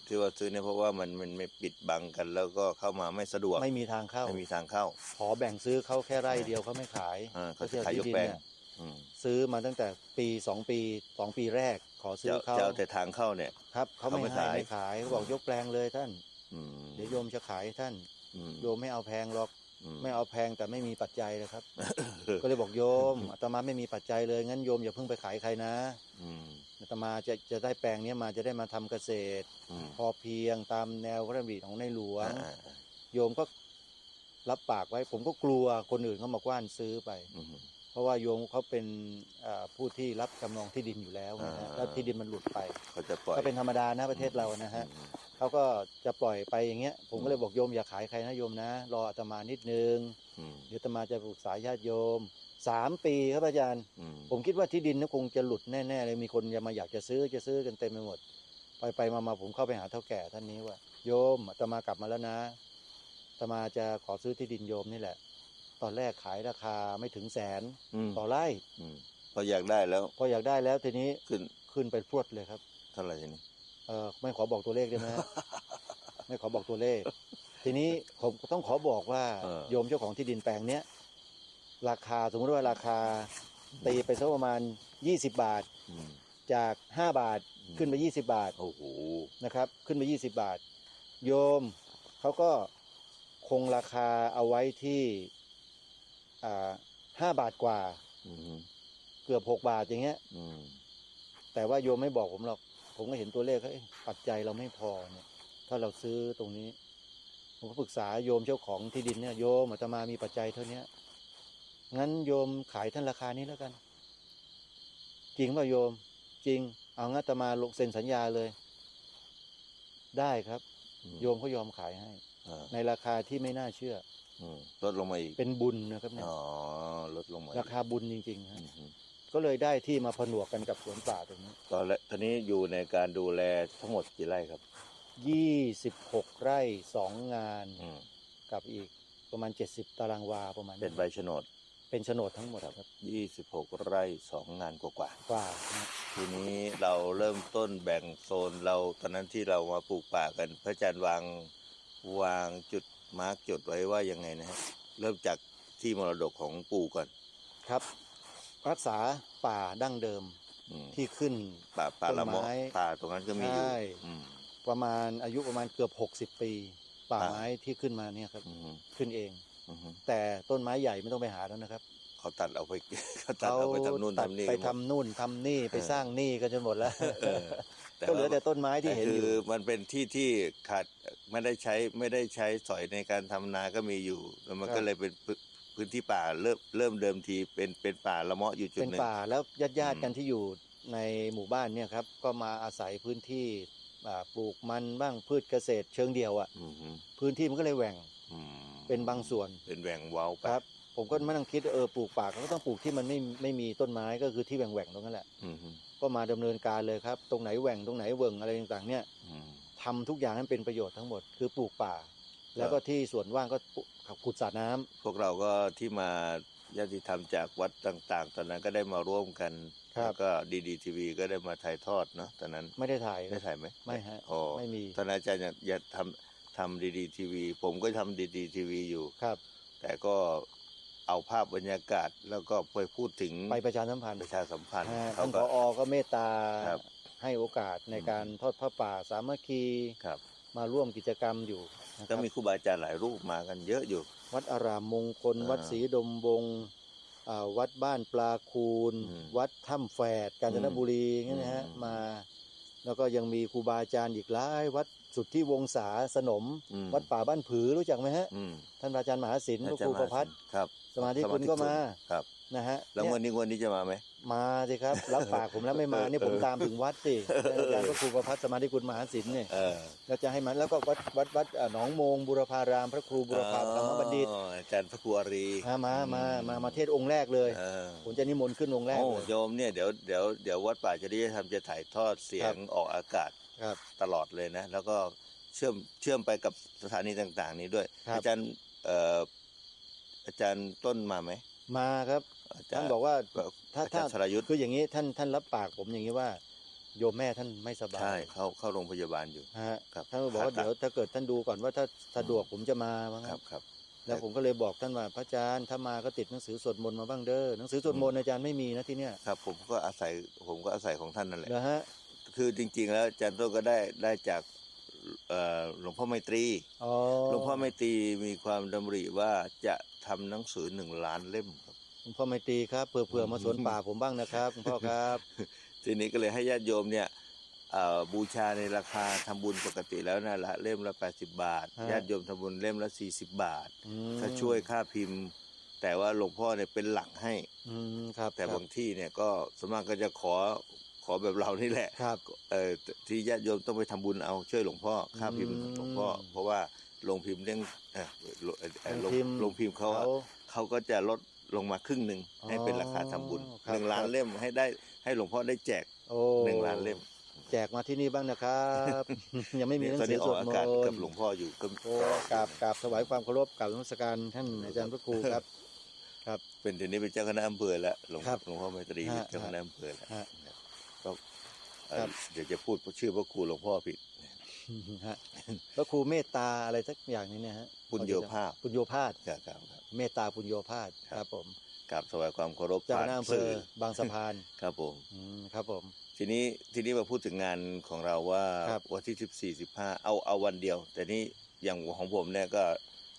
ที่ว่าซื้อเนี่ยเพราะว่ามันไม่ปิดบังกันแล้วก็เข้ามาไม่สะดวก ไม่มีทางเข้า ไม่มีทางเข้า ขอแบ่งซื้อเขาแค่ไร่เดียวเขาไม่ขาย เขาจะขายยกแปลง เนี่ยซื้อมาตั้งแต่ปี2 ปีแรกขอซื้อเขา เจ้าแต่ทางเข้าเนี่ย ครับเขาไม่ให้ไม่ขายเขาบอกยกแปลงเลยท่าน อืม เดี๋ยวโยมจะขายให้ท่าน อืม โยมไม่เอาแพงหรอก อืม ไม่เอาแพงแต่ไม่มีปัจจัยนะครับ ก็เลยบอกโยมอาตมาไม่มีปัจจัยเลยงั้นโยมอย่าเพิ่งไปขายใครนะ อืม อาตมาจะได้แปลงนี้มาจะได้มาทำเกษตร อืม พอเพียงตามแนวพระดำริของในหลวง อ่า โยมก็รับปากไว้ ผมก็กลัวคนอื่นเขามากว้านซื้อไป อืม เพราะว่าโยมเขาเป็นผู้ที่รับจำนองที่ดินอยู่แล้วนะฮะ อ่า แล้วที่ดินมันหลุดไป เขาจะปล่อย ก็เป็นธรรมดานะประเทศเรานะฮะเขาก็จะปล่อยไปอย่างเงี้ย ผมก็เลยบอกโยมอย่าขายใครนะโยมนะรออาตมานิดนึง อืม เดี๋ยวอาตมาจะปรึกษาญาติโยม3 ปีครับอาจารย์ อืม ผมคิดว่าที่ดินนั้นคงจะหลุดแน่ๆเลยมีคนจะมาอยากจะซื้อกันเต็มไปหมด ไปมาผมเข้าไปหาเฒ่าแก่ท่านนี้ว่าโยมอาตมากลับมาแล้วนะอาตมาจะขอซื้อที่ดินโยมนี่แหละ ตอนแรกขายราคาไม่ถึง100,000ต่อไร่ อืมพออยากได้แล้ว พออยากได้แล้วทีนี้ ขึ้น ไปพรวดเลยครับ เท่าไหร่ทีนี้ ไม่ขอบอกตัวเลขได้ไหม ฮะ ไม่ขอบอกตัวเลข ทีนี้ผมต้องขอบอกว่าโยมเจ้าของที่ดินแปลงเนี้ยราคาสมมติว่าราคาตีไปสักประมาณ20 บาท อืม จาก5 บาทขึ้นไป20 บาท โอ้โห นะครับขึ้นไป20 บาท โยมเขาก็คงราคาเอาไว้ที่5 บาทกว่า อืม เกือบ6 บาทอย่างเงี้ย อืม แต่ว่าโยมไม่บอกผมหรอกผมก็เห็นตัวเลขปัจจัยเราไม่พอเนี่ยถ้าเราซื้อตรงนี้ผมก็ปรึกษาโยมเจ้าของที่ดินเนี่ยโยมอาตมามีปัจจัยเท่านี้งั้นโยมขายท่านราคานี้แล้วกัน จริงป่ะโยมจริงเอางั้นอาตมาลงเซ็นสัญญาเลย ได้ครับ โยมเขายอมขายให้ ในราคาที่ไม่น่าเชื่อ ลดลงมาอีก เป็นบุญนะครับเนี่ย อ๋อลดลงมาอีก ราคาบุญจริงๆฮะ อืม ก็เลยได้ที่มาผนวกกันกับสวนป่าตรงนี้ ตอนนี้อยู่ในการดูแลทั้งหมดกี่ไร่ครับ 26 ไร่ 2 งาน อืม กับอีกประมาณ70 ตารางวาประมาณ เป็นใบโฉนด เป็นโฉนดทั้งหมดครับ 26 ไร่ 2 งานกว่า กว่านะ ๆทีนี้เราเริ่มต้นแบ่งโซนเราตอนนั้นที่เรามาปลูกป่ากัน พระอาจารย์วางจุดมาร์กจุดไว้ว่ายังไงนะฮะ เริ่มจากที่มรดกของปู่ก่อน ครับ รักษาป่าดั้งเดิม อืม ที่ขึ้น ป่าละเมาะ ต้นไม้ ป่าตรงนั้นก็มีอยู่ ใช่ อืม ประมาณอายุประมาณเกือบ60 ปี ป่า อ่า ไม้ที่ขึ้นมาเนี่ยครับ อืม ขึ้นเอง อืม แต่ต้นไม้ใหญ่ไม่ต้องไปหาแล้วนะครับ เขาตัดเอาไป เขาตัดเอาไปทำนู่น ตัด ทำนี่ ไป กันหมด ทำนู่นทำนี่ไปสร้างหนี่กันจนหมดแล้ว เออ ก็เหลือแต่ต้นไม้ที่เห็นอยู่ คือมันเป็นที่ที่ขาดไม่ได้ใช้สอยในการทำนาก็มีอยู่ แล้วมัน ครับ ก็เลยเป็นพื้นที่ป่าเริ่มเดิมทีเป็นป่าละเมาะอยู่จุด เป็น หนึ่ง ป่าแล้วญาติ อืม กันที่อยู่ในหมู่บ้านเนี่ยครับก็มาอาศัยพื้นที่ปลูกมันบ้างพืชเกษตรเชิงเดียวอ่ะ อืมฮึ พื้นที่มันก็เลยแหว่ง อืม เป็นบางส่วน เป็นแหว่งเว้าไป ครับ ผมก็มานั่งคิดปลูกป่าก็ต้องปลูกที่มันไม่มีต้นไม้ก็คือที่แหว่งๆตรงนั้นแหละ อืมฮึ ก็มาดำเนินการเลยครับตรงไหนแหว่งตรงไหนเวิ่งอะไรต่างๆเนี่ย อืม ทำทุกอย่างให้เป็นประโยชน์ทั้งหมดคือปลูกป่า แล้วก็ที่ส่วนว่างก็ขุดสระน้ำ พวกเราก็ที่มาญาติธรรมจากวัดต่าง ๆ ตอนนั้นก็ได้มาร่วมกัน ครับ แล้วก็ดีทีวีก็ได้มาถ่ายทอดเนาะตอนนั้น ไม่ได้ถ่าย ได้ถ่ายไหม ไม่ฮะ อ๋อ ไม่มี ท่านอาจารย์อยากทำดีทีวีผมก็ทำดีทีวีอยู่ ครับ แต่ก็เอาภาพบรรยากาศแล้วก็ไปพูดถึง ไปประชาสัมพันธ์ ประชาสัมพันธ์ ท่า เขา นผ ก็ อก็เมตตา ครับ ให้โอกาสในการทอดผ้าป่าสามัคคี ครับ มาร่วมกิจกรรมอยู่นะค ก็ รับ มีครูบาอาจารย์หลายรูปมากันเยอะอยู่ วัดอารามมงคล อ่า วัดศรีดมวงศ์วัดบ้านปลาคูน อืม วัดถ้ำแฝดกาญจนบุรีอย่างเงี้ยนะฮะ อืม มา แล้วก็ยังมีครูบาอาจารย์อีกหลายวัดสุทธิวงศาสนม อืม วัดป่าบ้านผือรู้จักไหมฮะ อืม ท่านอาจารย์มหาศิลป์พระครู อา ป จา ระ ย์ พัฒน์ ครับ สมาธิคุณก็มา ครับ นะฮะ แล้ว เนี่ย วันนี้จะมาไหม มาสิครับ รับปากผมแล้วไม่มานี่ผมตามถึงวัดสิอาจารย์พระครูประพัฒน์สมาธิคุณมหาศิลป์เนี่ย เออ เราจะให้มันแล้วก็วัดหนองโมงบุรพารามพระครูบุรพาธรรมบัณฑิต อ๋ออาจารย์พระครูอารี มาเทศองค์แรกเลย เออ ผมจะนิมนต์ขึ้นองค์แรก โอ้ เลย โยมเนี่ยเดี๋ยววัดป่าจริยธรรมจะถ่ายทอดเสียงออกอากาศ ครับ ตลอดเลยนะ แล้วก็เชื่อมไปกับสถานีต่างๆ นี้ด้วย ครับ อาจารย์ต้นมาไหม มาครับ ท่านบอกว่าถ้า อาจารย์สรายุทธ คืออย่างนี้ท่านรับปากผมอย่างนี้ว่า โยมแม่ท่านไม่สบาย ใช่เข้าโรงพยาบาลอยู่ ฮะ ครับ ท่านก็บอกว่า ผ่าตัด เดี๋ยวถ้าเกิดท่านดูก่อนว่าถ้าสะดวกผมจะมาว่างั้น ครับ แล้วผมก็เลยบอกท่านว่าพระอาจารย์ถ้ามาก็ติดหนังสือสวดมนต์มาบ้างเด้อหนังสือสวดมนต์อาจารย์ไม่มีนะที่เนี้ย ครับผมก็อาศัยของท่านนั่นแหละ นะฮะ คือจริงๆแล้วอาจารย์โต้ก็ได้จากหลวงพ่อไมตรี อ๋อ หลวงพ่อไมตรีมีความดำริว่าจะทำหนังสือ1 ล้านเล่มครับ หลวงพ่อไมตรีครับเผื่อมาสวนป่าผมบ้างนะครับคุณพ่อครับ ทีนี้ก็เลยให้ญาติโยมเนี่ยบูชาในราคาทำบุญปกติแล้วนะละเล่มละ80 บาท ฮะ ญาติโยมทำบุญเล่มละ40 บาท อืม ถ้าช่วยค่าพิมพ์ แต่ว่าหลวงพ่อเนี่ยเป็นหลักให้ ครับ แต่ ครับ บางที่เนี่ยก็ส่วนมากก็จะขอแบบเรานี่แหละ ครับ ที่ญาติโยมต้องไปทำบุญเอาช่วยหลวงพ่อค่าพิมพ์ อืม หลวงพ่อเพราะว่าโรงพิมพ์เรื่องโรงพิมพ์เขาก็จะลดลงมาครึ่งหนึ่ง อ๋อ ให้เป็นราคาทำบุญ ครับ 1 ล้าน ครับ เล่มให้หลวงพ่อได้แจก โอ้ 1 ล้านเล่ม แจกมาที่นี่บ้างนะครับ ยังไม่มีหนัง ตอน สื นี้ อ อ ส อ ว ก ด อาม กาศ น กับ ต์ หลวงพ่ออยู่ก็ โอ้กราบถวายความเคารพกราบนมัสการท่านอาจารย์พระครูครับ ครับ เป็นทีนี้เป็นเจ้าคณะอำเภอแล้วหลวง ครับ พ่อไมตรี ฮะ เจ้าคณะอำเภอแล้ว ฮะ ก็ ครับ เดี๋ยวจะพูดชื่อพระครูหลวงพ่อผิด ฮะพระครูเมตตาอะไรสักอย่างนี้เนี่ยฮะ ปุญโญภาพ ปุญโญภาส ครับ เมตตาปุญโญภาส ครับ ครับผม กราบถวายความเคารพ เจ้าค ผ่าน ณะอำเภ สื่ อ อ บางสะพาน ครับผม ครับผม ทีนี้มาพูดถึงงานของเราว่า ครับ วันที่14-15เอาวันเดียว แต่นี่อย่างของผมเนี่ยก็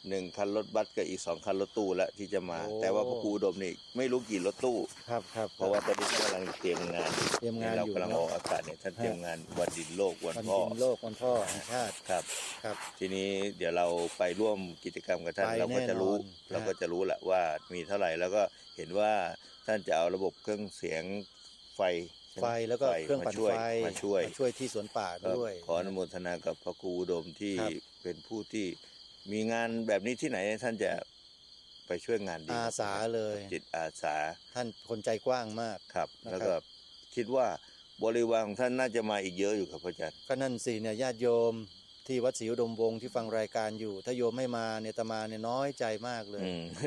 1 คันรถบัสกับอีก2 คันรถตู้แล้วที่จะมา แต่ว่าพระครูอุดมนี่ไม่รู้กี่รถตู้ ครับครับ เพราะว่าตอนนี้ท่านกำลังเตรียมงาน เตรียมงาน เรา อยู่ กำลัง เน อ อะ อกอากาศเนี่ยท่านเตรียมงานวันดินโลกวัน วัน พ่อ ดินโลกวันพ่อแห่งชาติ ครับ ครับ ทีนี้เดี๋ยวเราไปร่วมกิจกรรมกับท่าน ไป เราก็จะรู้ แน่นอน เราก็จะรู้แหละว่ามีเท่าไหร่แล้วก็เห็นว่าท่านจะเอาระบบเครื่องเสียงไฟใช่ไหม ไฟแล้วก็เครื่องปั่นไฟ มาช่วย ที่สวนป่า ก็ ด้วย ขออนุโมทนากับพระครูอุดมที่ ครับ เป็นผู้ที่มีงานแบบนี้ที่ไหนท่านจะไปช่วยงานดี อาสาเลย จิตอาสา ท่านคนใจกว้างมาก ครับ นะครับ แล้วก็คิดว่าบริวารของท่านน่าจะมาอีกเยอะอยู่ครับพระอาจารย์ ก็นั่นสิเนี่ยญาติโยมที่วัดศรีอุดมวงศ์ที่ฟังรายการอยู่ ถ้าโยมไม่มาเนี่ยอาตมาเนี่ยน้อยใจมากเลย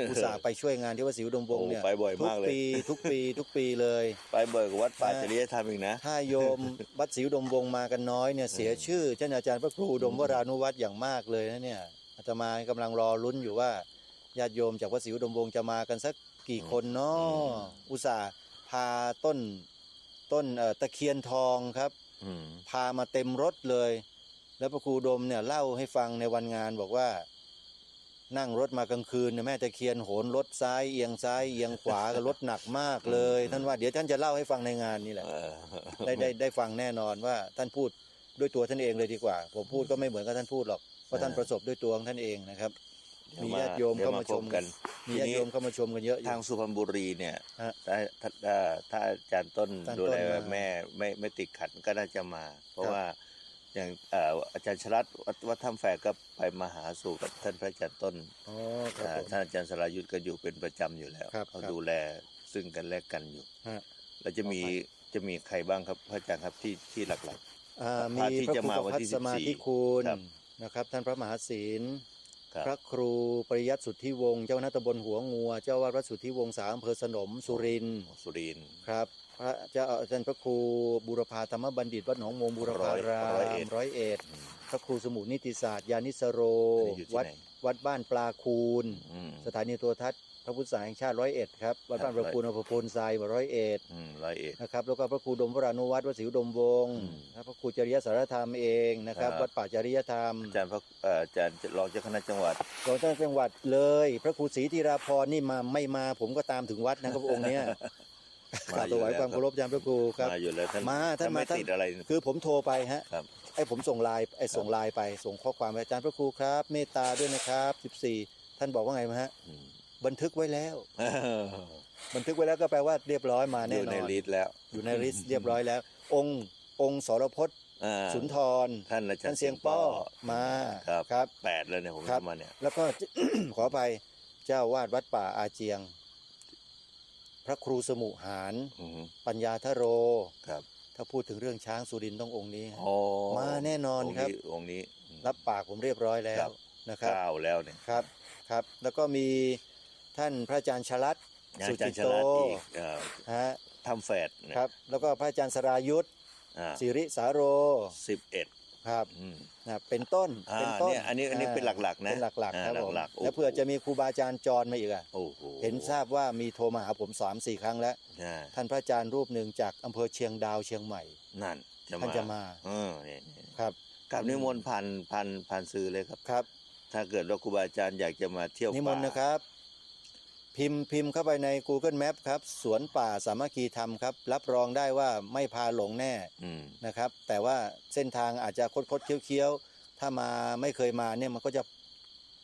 อุตส่าห์ไปช่วยงานที่วัดศรีอุดมวงศ์เนี่ย โอ้ไปบ่อยมากเลย ทุกปีเลย ไปเบิกวัดป่า นะ จริยธรรมอีกนะ ถ้าโยม วัดศรีอุดมวงศ์มากันน้อยเนี่ยเสียชื่อท่านอาจารย์พระครูอุดมวรานุวัฒน์อย่างมากเลยนะเนี่ยอาตมากำลังรอลุ้นอยู่ว่าญาติโยมจากวัดศรีอุดมวงศ์จะมากันสักกี่คนเนาะอุตส่าห์พาต้นตะเคียนทองครับ อืม พามาเต็มรถเลย แล้วพระครูอุดมเนี่ยเล่าให้ฟังในวันงานบอกว่า นั่งรถมากลางคืนเนี่ยแม่ตะเคียนโหนรถซ้ายเอียงซ้ายเอียงขวาก็รถหนักมากเลย ท่านว่าเดี๋ยวท่านจะเล่าให้ฟังในงานนี่แหละ เออ ได้ฟังแน่นอนว่าท่านพูดด้วยตัวท่านเองเลยดีกว่า ผมพูดก็ไม่เหมือนกับท่านพูดหรอกเพราะท่านประสบด้วยตัวของท่านเองนะครับ มีญาติโยมเข้ามาชม กัน มีญาติโยมเข้ามาชมกันเยอะอยู่ ทางสุพรรณบุรีเนี่ย ฮะ ถ้าอาจารย์ต้น อาจารย์ ดูแล ต้นมา แม่ไม่ติดขัดก็น่าจะมา เพราะ ครับ ว่าอย่างอาจารย์ชลัดวัดถ้ำแฝกก็ไปมาหาสู่กับท่านพระอาจารย์ต้น อ๋อครับผม ท่านอาจารย์สรายุทธก็อยู่เป็นประจำอยู่แล้ว ครับ เขา ครับ ดูแลซึ่งกันและกันอยู่ ฮะ แล้วจะมีใครบ้างครับพระอาจารย์ครับที่หลัก มี ที่ พระ จะ ครู มา ประ วัน พัฒ ที่ สมาธิคุณ ครับ นะครับ ท่านพระมหาศีล ๆครับ พระครูปริยัติสุทธิวงศ์เจ้าคณะตำบลหัวงัว เจ้าวาดวัดสุทธิวงศ์อำเภอสนมสุรินทร์ สุรินทร์ ครับพระเจ้าอาจารย์พระครูบุรพาธรรมบัณฑิตวัดหนองมงบุรพาราม ร้อยเอ็ด ร้อยเอ็ดพระครูสมุนิติศาสตร์ยานิสโร อันนี้อยู่ที่ วัด ไหน วัดบ้านปลาคูน อืม สถานีโทรทัศน์พระพุทธศาสนาแห่งชาติร้อยเอ็ดครับวัดบ้านปลาคูนอำเภอโพนไซร้อยเอ็ด 101 นะครับแล้วก็พระครูดมวรานุวัฒน์วัดศรีอุดมวงศ์ อืม ครับพระครูจริยสารธรรมเองนะครับ ครับ วัดป่าจริยธรรม อาจารย์อาจารย์รองเจ้าคณะจังหวัด รองเจ้าจังหวัดเลย พระครูศรีธีราพรนี่มาไม่มาผมก็ตามถึงวัดนะครับองค์เนี้ยกราบถวายความเคารพอาจารย์พระครูครับ มาอยู่แล้วท่าน มาท่าน ไม่ มาท่าน ติดอะไร คือผมโทรไปฮะ ครับ ผมส่งไลน์ส่งไลน์ไปส่งข้อความไปอาจารย์พระครูครับ เมตตาด้วยนะครับ14ท่านบอกว่าไงมาฮะ อืม บันทึกไว้แล้ว บันทึกไว้แล้วก็แปลว่าเรียบร้อยมา อ แน่ ยู่ น ใน อน ลิสต์แล้ว อยู่ในลิสต์เรียบร้อยแล้ว องค์สรพจน์ อ่า สุนทร ท่านอาจาร ท่าน ย์ เสียงป้อมา ครับ ครับ 8แล้วเนี่ยผม ครับ ทำมาเนี่ย แล้วก็ ขอไปเจ้าวาดวัดป่าอาเจียง พระครูสมุหาร อือฮึ ปัญญาทโร ครับ ถ้าพูดถึงเรื่องช้างสุรินทร์ต้ององค์นี้ฮะ โอ้ มาแน่นอนครับ องค์นี้ รับปากผมเรียบร้อยแล้วนะครับ 9แล้วเนี่ย ครับครับ แล้วก็มีท่านพระอาจารย์ชลัด สุ อาจาร จิ ย์ ต ช โต ลัดอีกฮะ ทำแฝดนะครับ แล้วก็พระอาจารย์สรายุทธสิริสาโร 11 ครับ อืม นะเป็นต้น อ่า เป็นต้น เนี่ยอันนี้เป็นหลักๆนะ เป็นหลักๆครับผม หลักๆโอ้โห แล้วเผื่อจะมีครูบาอาจารย์จรมาอีกอ่ะ โอ้โห เห็นทราบว่ามีโทรมาหาผม 3-4 ครั้งแล้ว อ่า ท่านพระอาจารย์รูปหนึ่งจากอำเภอเชียงดาวเชียงใหม่ นั่น ท่านจะมา เนี่ย ครับ กับนิมนต์ผ่านสื่อเลยครับ ครับ ถ้าเกิดว่าครูบาอาจารย์อยากจะมาเที่ยว นิมนต์ ป่า นะครับ พิมพ์เข้าไปใน Google Map ครับสวนป่าสามัคคีธรรมครับรับรองได้ว่าไม่พาหลงแน่ อืม นะครับ แต่ว่าเส้นทางอาจจะคดๆเคี้ยวๆถ้ามาไม่เคยมาเนี่ยมันก็จะ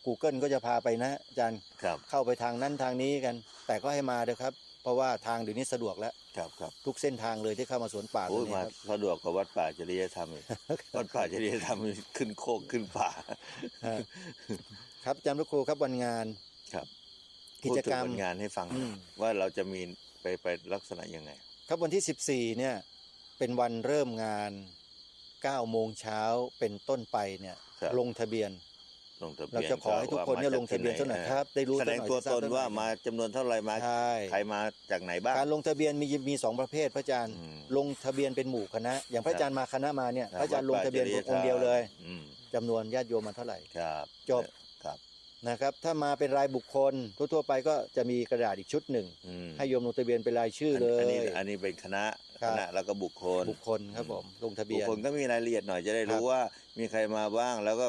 Google ก็จะพาไปนะอาจารย์ ครับ เข้าไปทางนั้นทางนี้กัน แต่ก็ให้มาเถอะครับ เพราะว่าทางเดี๋ยวนี้สะดวกแล้ว ครับ ทุกเส้นทางเลยที่เข้ามาสวนป่าตร โอ้ย งนี้ มา ครับ สะดวกกว่าวัดป่าจริยธรรมอีก วัดป่าจริยธรรมขึ้นโคกขึ้นป่า ครับอาจารย์พระครูครับวันงาน ครับ กิจกรรม พูดถึงวันงานให้ฟัง อืม ว่าเราจะมีไปลักษณะยังไง ครับวันที่ 14เนี่ยเป็นวันเริ่มงาน 9 โมงเช้าเป็นต้นไปเนี่ย ครับ ลงทะเบียน ลงทะเบียน เราจะขอให้ทุกคนเนี่ยลงทะเบียนสักหน่อยครับได้รู้ แสดงตัวตนว่ามา สักหน่อย จำนวนเท่าไหร่มา ใช่ ใครมาจากไหนบ้าง การลงทะเบียนมี2ประเภทพระอาจารย์ อืม ลงทะเบียนเป็นหมู่คณะ อย่างพระอาจารย์มาคณะมาเนี่ยพระอาจารย์ลงทะเบียน วั องค์เดียวเลย อืม จำนวนญาติโยมมาเท่าไหร่ ครับ จบ ครับ นะครับถ้ามาเป็นรายบุคคลทั่วๆไปก็จะมีกระดาษอีกชุดหนึ่ง อืม ให้โยมลงทะเบียนเป็นรายชื่อเลย อันนี้เป็นคณะ ครับ คณะแล้วก็บุคคล บุคคลครับผมลงทะ บุ เบี ค ยน คลก็มีรายละเอียดหน่อยจะได้ ค รู้ รับ ว่ามีใครมาบ้าง แล้วก็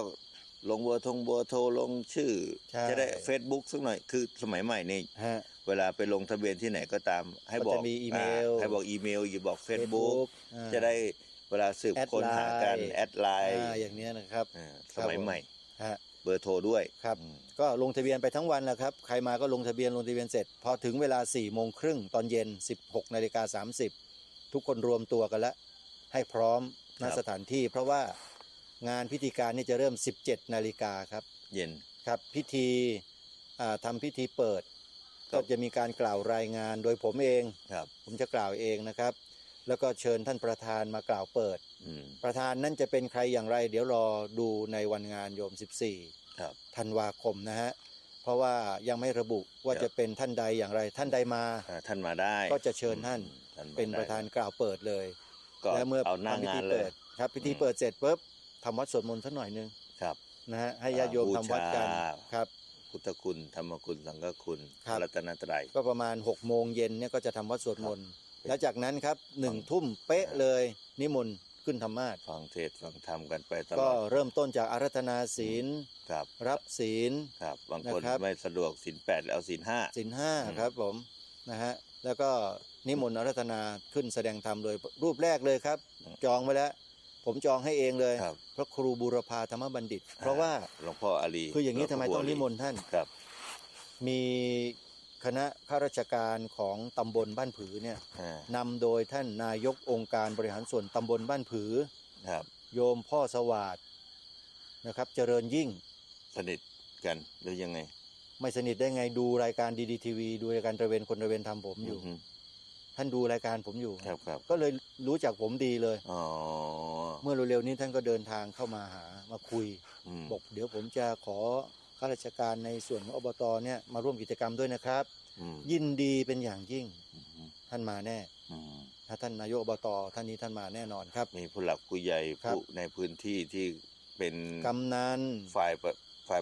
ลงเบอร์โทรลงชื่อ ใช่ จะได้ Facebook สักหน่อยคือสมัยใหม่นี่ ฮะ เวลาไปลงทะเบียนที่ไหนก็ตาม ให้บอก ก็จะมีอีเมล ให้บอกอีเมลอย่าบอก Facebook Facebook อ่า จะได้เวลาสืบ แอด ค้นหากัน ไลน์ แอดไลน์ อย่างเนี้ยนะครับ สมัยใหม่ ฮะ เบอร์โทรด้วย ครับ อืม ก็ลงทะเบียนไปทั้งวันแหละครับใครมาก็ลงทะเบียนเสร็จ พอถึงเวลา4 โมงครึ่งตอนเย็น 16:30 ทุกคนรวมตัวกันแล้วให้พร้อมณสถานที่ เพราะว่างานพิธีการนี่จะเริ่ม 17 นาฬิกาครับ เย็น ครับพิธีทำพิธีเปิด ครั ก็ บ จะมีการกล่าวรายงานโดยผมเอง ครับ ผมจะกล่าวเองนะครับ แล้วก็เชิญท่านประธานมากล่าวเปิด อืม ประธานนั้นจะเป็นใครอย่างไร เดี๋ยวรอดูในวันงานโยม ครับ 14 ธันวาคมนะฮะเพราะว่ายังไม่ระบุว่า ครับ จะเป็นท่านใดอย่างไร ท่านใดมา ท่านมาได้ ก็จะเชิญท่าน ท่มา เป็นประธานกล่าวเปิดเลย ก็ และเมื่อ เอาหน้า ทำพิ งา ธี นเล เปิ ย ดครับพิธีเปิดเสร็จปุ๊บทำวัดสวดมนต์สักหน่อยนึง ครับ นะฮะให้ญาติโยมทำวัดกัน บูชา ครับ พุทธคุณธรรมคุณสังฆคุณ ครับ รัตนตรัย ก็ประมาณ6 โมงเย็นเนี่ยก็จะทำวัดสวดมนต์ ครับ แล้วจากนั้นครับ1 ทุ่มเป๊ะเลยนิมนต์ขึ้นธรรมาสน์ ฟังเทศน์ฟังธรรมกันไปตล ก็ อด เริ่มต้นจากอารัธนาศีล ครับ รับศีล ครับบางคน นะครับ ไม่สะดวกศีล8แล้วศีล5 ศีลห้า อืม ครับผมนะฮะแล้วก็นิมนต์อารัธนาขึ้นแสดงธรรมเลยรูปแรกเลยครับ จองไว้แล้ว ผมจองให้เองเลย ครับ พระครูบูรพาธรรมบัณฑิต เพราะว่า หลวงพ่ออาลี คืออย่างนี้ หล ทำ ว ไม พ่ ต้องนิมน าลี ต์ท่าน ครับ มีคณะข้าราชการของตำบลบ้านผือเนี่ย อ่าน ำโดยท่านนายกองค์การบริหารส่วนตำบลบ้านผือ ครับ โยมพ่อสวัสดนะครับเจริญยิ่ง สนิทกันหรือยังไง ไม่สนิทได้ไงดูรายการดีทีวีดูรายการตระเวนคนตระเวนทำผมอยู่ ฮึ ท่านดูรายการผมอยู่ ครับครับ ก็เลยรู้จักผมดีเลย อ๋อ เมื่อเร็วๆนี้ท่านก็เดินทางเข้ามาหามาคุย อืม บอกเดี๋ยวผมจะขอข้าราชการในส่วนของอบตเนี่ยมาร่วมกิจกรรมด้วยนะครับ อืม ยินดีเป็นอย่างยิ่ง อืม ท่านมาแน่ อืม ถ้าท่านนายกอบตท่านนี้ท่านมาแน่นอนครับ มีผู้หลักผู้ใหญ่ ครับ ผู้ในพื้นที่ที่เป็น กำนัน ฝ่าย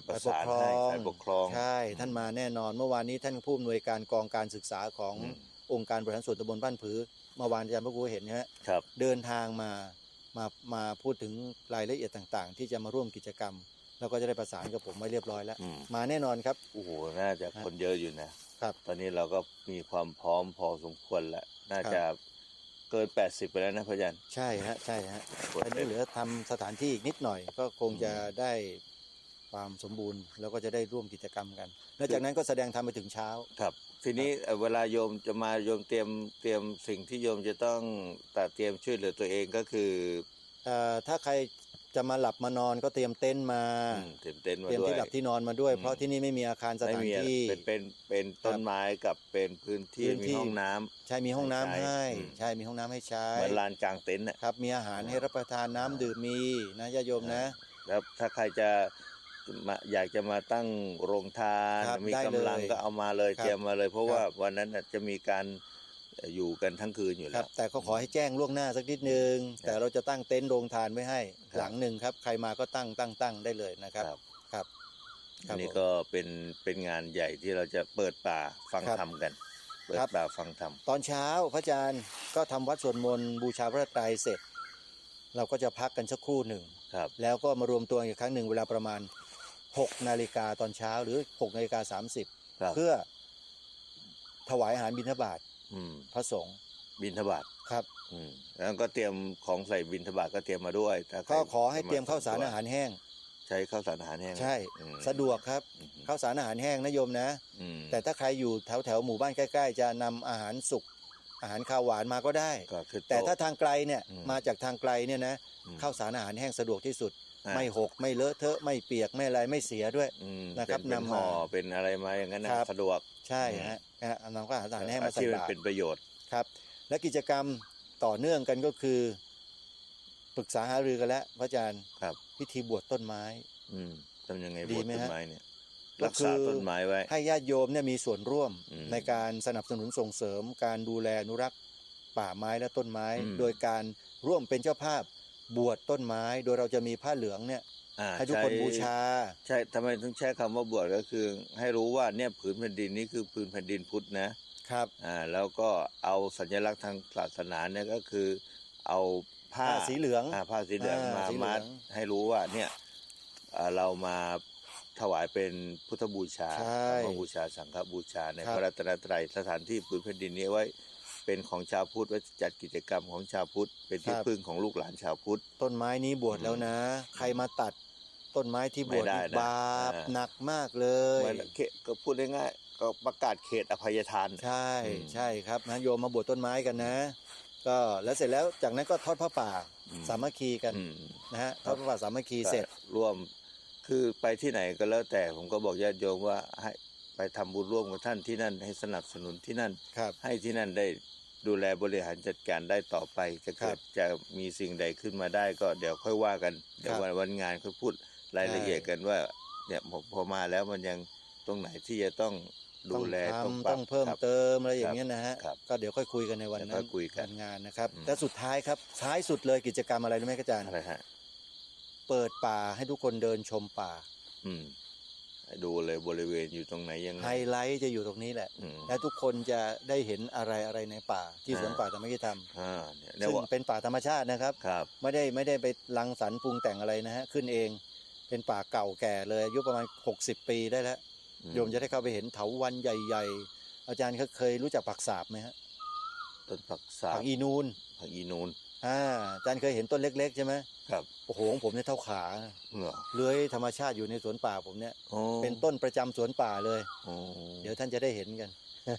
ประสานให้ฝ่ายปกครอง ใช่ท่านมาแน่นอน เมื่อวานนี้ท่านผู้อำนวยการกองการศึกษาของ อืม องค์การบริหารส่วนตำบลบ้านผือเมื่อวานอาจารย์พระครูเห็นนะฮะ ครับ เดินทางมาพูดถึงรายละเอียดต่างๆ ที่จะมาร่วมกิจกรรม แล้วก็จะได้ประสานกับผมไว้เรียบร้อยแล้ว อืม มาแน่นอนครับ โอ้โหน่าจะคนเยอะอยู่นะ ครับ ตอนนี้เราก็มีความพร้อมพอสมควรแล้ว น่าจะเกิน 80 ไปแล้วนะพระอาจารย์ ใช่ฮะใช่ฮะ กด อันนี้เหลือทำสถานที่อีกนิดหน่อย ก็คงจะได้ความสมบูรณ์ แล้วก็จะได้ร่วมกิจกรรมกัน แล้วจากนั้นก็แสดงธรรมไปถึงเช้า ครับ ทีนี้เวลาโยมจะมาโยมเตรียมสิ่งที่โยมจะต้องตัดเตรียมช่วยเหลือตัวเองก็คือ ถ้าใครจะมาหลับมานอนก็เตรียมเต็นท์มา เตรียมเต็นท์มา เตรียม ด้วย ที่หลับที่นอนมาด้วย อืม เพราะที่นี่ไม่มีอาคารส ไม่ ถาน มี ที่ เป็นต้นไม้กับเป็นพื้นที่ พื้นที่ มีห้องน้ำ ใช่มีห้องน้ำ ให้ใช้ ให้ อืม ใช่มีห้องน้ำให้ใช้ เหมือนลานกลางเต็นท์น่ะ ครับมีอาหารให้รับประทานน้ำดื่มมีนะญาติโยมนะ แล้วถ้าใครจะ อยากจะมาตั้งโรงทาน ครับ มี ได้ กำลัง เลย ก็เอามาเลย ครับ เตรียมมาเลย เพราะ ครับ ว่าวันนั้นน่ะจะมีการอยู่กันทั้งคืนอยู่ ค แล้ รับ ว แต่ก็ขอให้แจ้งล่วงหน้าสักนิดนึง แต่เราจะตั้งเต็นท์โรงทานไว้ให้ ครับ หลังหนึ่งครับ ใครมาก็ตั้งได้เลยนะครับ ครับ ค อั รับ นนี้ ผม ก็เป็นงานใหญ่ที่เราจะเปิดป่าฟัง ครับ ธรรมกัน เปิด ครับ ป่าฟังธรรม ตอนเช้าพระอาจารย์ก็ทำวัดสวดมนต์บูชาพระไตรเสร็จ เราก็จะพักกันสักครู่หนึ่ง ครับ แล้วก็มารวมตัวอีกครั้งหนึ่งเวลาประมาณ6 นาฬิกาตอนเช้าหรือ6 นาฬิกา 30 ครับ เพื่อถวายอาหารบิณฑบาต อืม พระสงฆ์ บิณฑบาต ครับ แล้วก็เตรียมของใส่บิณฑบาตก็เตรียมมาด้วยถ้าใคร ก็ขอให้เตรียมข้าวสารอาหารแห้ง ใช้ข้าวสารอาหารแห้ง ใช่ อืม สะดวกครับ อืม ข้าวสารอาหารแห้งนะโยมนะ อืม แต่ถ้าใครอยู่แถวหมู่บ้านใกล้ๆ จะนำอาหารสุกอาหารข้าวหวานมาก็ได้ ก็คือ แต่ โะ ถ้าทางไกลเนี่ย อืม มาจากทางไกลเนี่ยนะ อืม ข้าวสารอาหารแห้งสะดวกที่สุด อ่า ไม่หกไม่เลอะเทอะไม่เปียกไม่อะไรไม่เสียด้วย อืม นะครับ เป็น นำมา ห่อเป็นอะไรมาอย่างนั้นนะครับ สะดวก ใช่ฮะนำข้าวสารแห้งมาใส่ ที่มัน บาตร เป็นประโยชน์ ครับ และกิจกรรมต่อเนื่องกันก็คือปรึกษาหารือกันแล้วพระอาจารย์ ครับ พิธีบวชต้นไม้ อืมทำยังไง ดี บวช ไหม ต้น ฮะ ไม้เนี่ย ก็ รัก คื ษา อ ต้นไม้ไว้ ให้ญาติโยมเนี่ยมีส่วนร่วม อืม ในการสนับสนุนส่งเสริมการดูแลอนุรักษ์ป่าไม้และต้นไม้ อืม โดยการร่วมเป็นเจ้าภาพบวชต้นไม้ โดยเราจะมีผ้าเหลืองเนี่ย อ่า ให้ทุกคน ใช้ บูชา ใช่ทำไมถึงใช้คำว่าบวชก็คือ ให้รู้ว่าเนี่ยผืนแผ่นดินนี้คือผืนแผ่นดินพุทธนะครับ แล้วก็เอาสัญลักษณ์ทางศาสนาเนี่ยก็คือเอาผ้า ผ้าสีเหลือง ผ้าสีเหลือง อ่า มา สีเหลื มั อ ด ง ให้รู้ว่าเนี่ยเรามาถวายเป็นพุทธบูชา ใช่ ธรรมบูชาสังฆบูชาใน ครับ พระรัตนตรัยสถานที่ผืนแผ่นดินนี้ไว้เป็นของชาวพุทธไว้จัดกิจกรรมของชาวพุทธเป็นที่พึ่งของลูกหลานชาวพุทธ ต้นไม้นี้บวชแล้วนะ ใครมาตัดต้นไม้ที่บวช ไม่ได้ นี่ นะ บาป อ่า หนักมากเลย มันก็พูดง่ายๆก็ประกาศเขตอภัยทาน ใช่ อืม ใช่ครับนะโยมมาบวชต้นไม้กันนะ ก็แล้วเสร็จแล้วจากนั้นก็ทอดผ้าป่า อืม สามัคคีกัน อืม นะฮะทอดผ้าป่าสามัคคีเสร็จ ก็ร่วมคือไปที่ไหนก็แล้วแต่ผมก็บอกญาติโยมว่าให้ไปทำบุญร่วมกับท่านที่นั่นให้สนับสนุนที่นั่น ครับ ให้ที่นั่นได้ดูแลบริหารจัดการได้ต่อไปจะ ครั เกิ บ ดจะมีสิ่งใดขึ้นมาได้ก็เดี๋ยวค่อยว่ากันเดี๋ยว ครับ วันงานค่อยพูดรายละเอียดกันว่าเนี่ยพอมาแล้วมันยังตรงไหนที่จะต้องดูแล ต้อง ปรับ ทำต้องเพิ่ม ครับ เติมอะไรอย่างเงี้ยนะฮะ ครับ ก็เดี๋ยวค่อยคุยกันในวัน เดี๋ นั้ ยวน ค่อยคุยกัน วันงานนะครับ อืม แต่สุดท้ายครับท้ายสุดเลยกิจกรรมอะไรรู้ไหมอาจารย์ อะไรฮะ เปิดป่าให้ทุกคนเดินชมป่า อืมให้ดูเลยบริเวณอยู่ตรงไหนยังไง ไฮไลท์จะอยู่ตรงนี้แหละ อืม และทุกคนจะได้เห็นอะไรในป่า ที่สวนป่าธรรมกิจธรรม เนี่ย ซึ่ง ว่า เป็นป่าธรรมชาตินะครับ ครับ ไม่ได้ไปรังสรรค์ปรุงแต่งอะไรนะฮะขึ้นเองเป็นป่าเก่าแก่เลยอายุประมาณ60 ปีได้แล้ว โยมจะได้เข้าไปเห็นเถาวัลย์ใหญ่ ๆ อาจารย์เคยรู้จักผักสาบไหมฮะ ต้นผักสา ผั บ กอีนูน ผักอีนูน อาจารย์เคยเห็นต้นเล็ก ๆ ใช่ไหม ครับ โอ้โหของผมเนี่ยเท่าขา เหรอ เลื้อยธรรมชาติอยู่ในสวนป่าผมเนี่ย โอ้ เป็นต้นประจำสวนป่าเลย โอ้ เดี๋ยวท่านจะได้เห็นกัน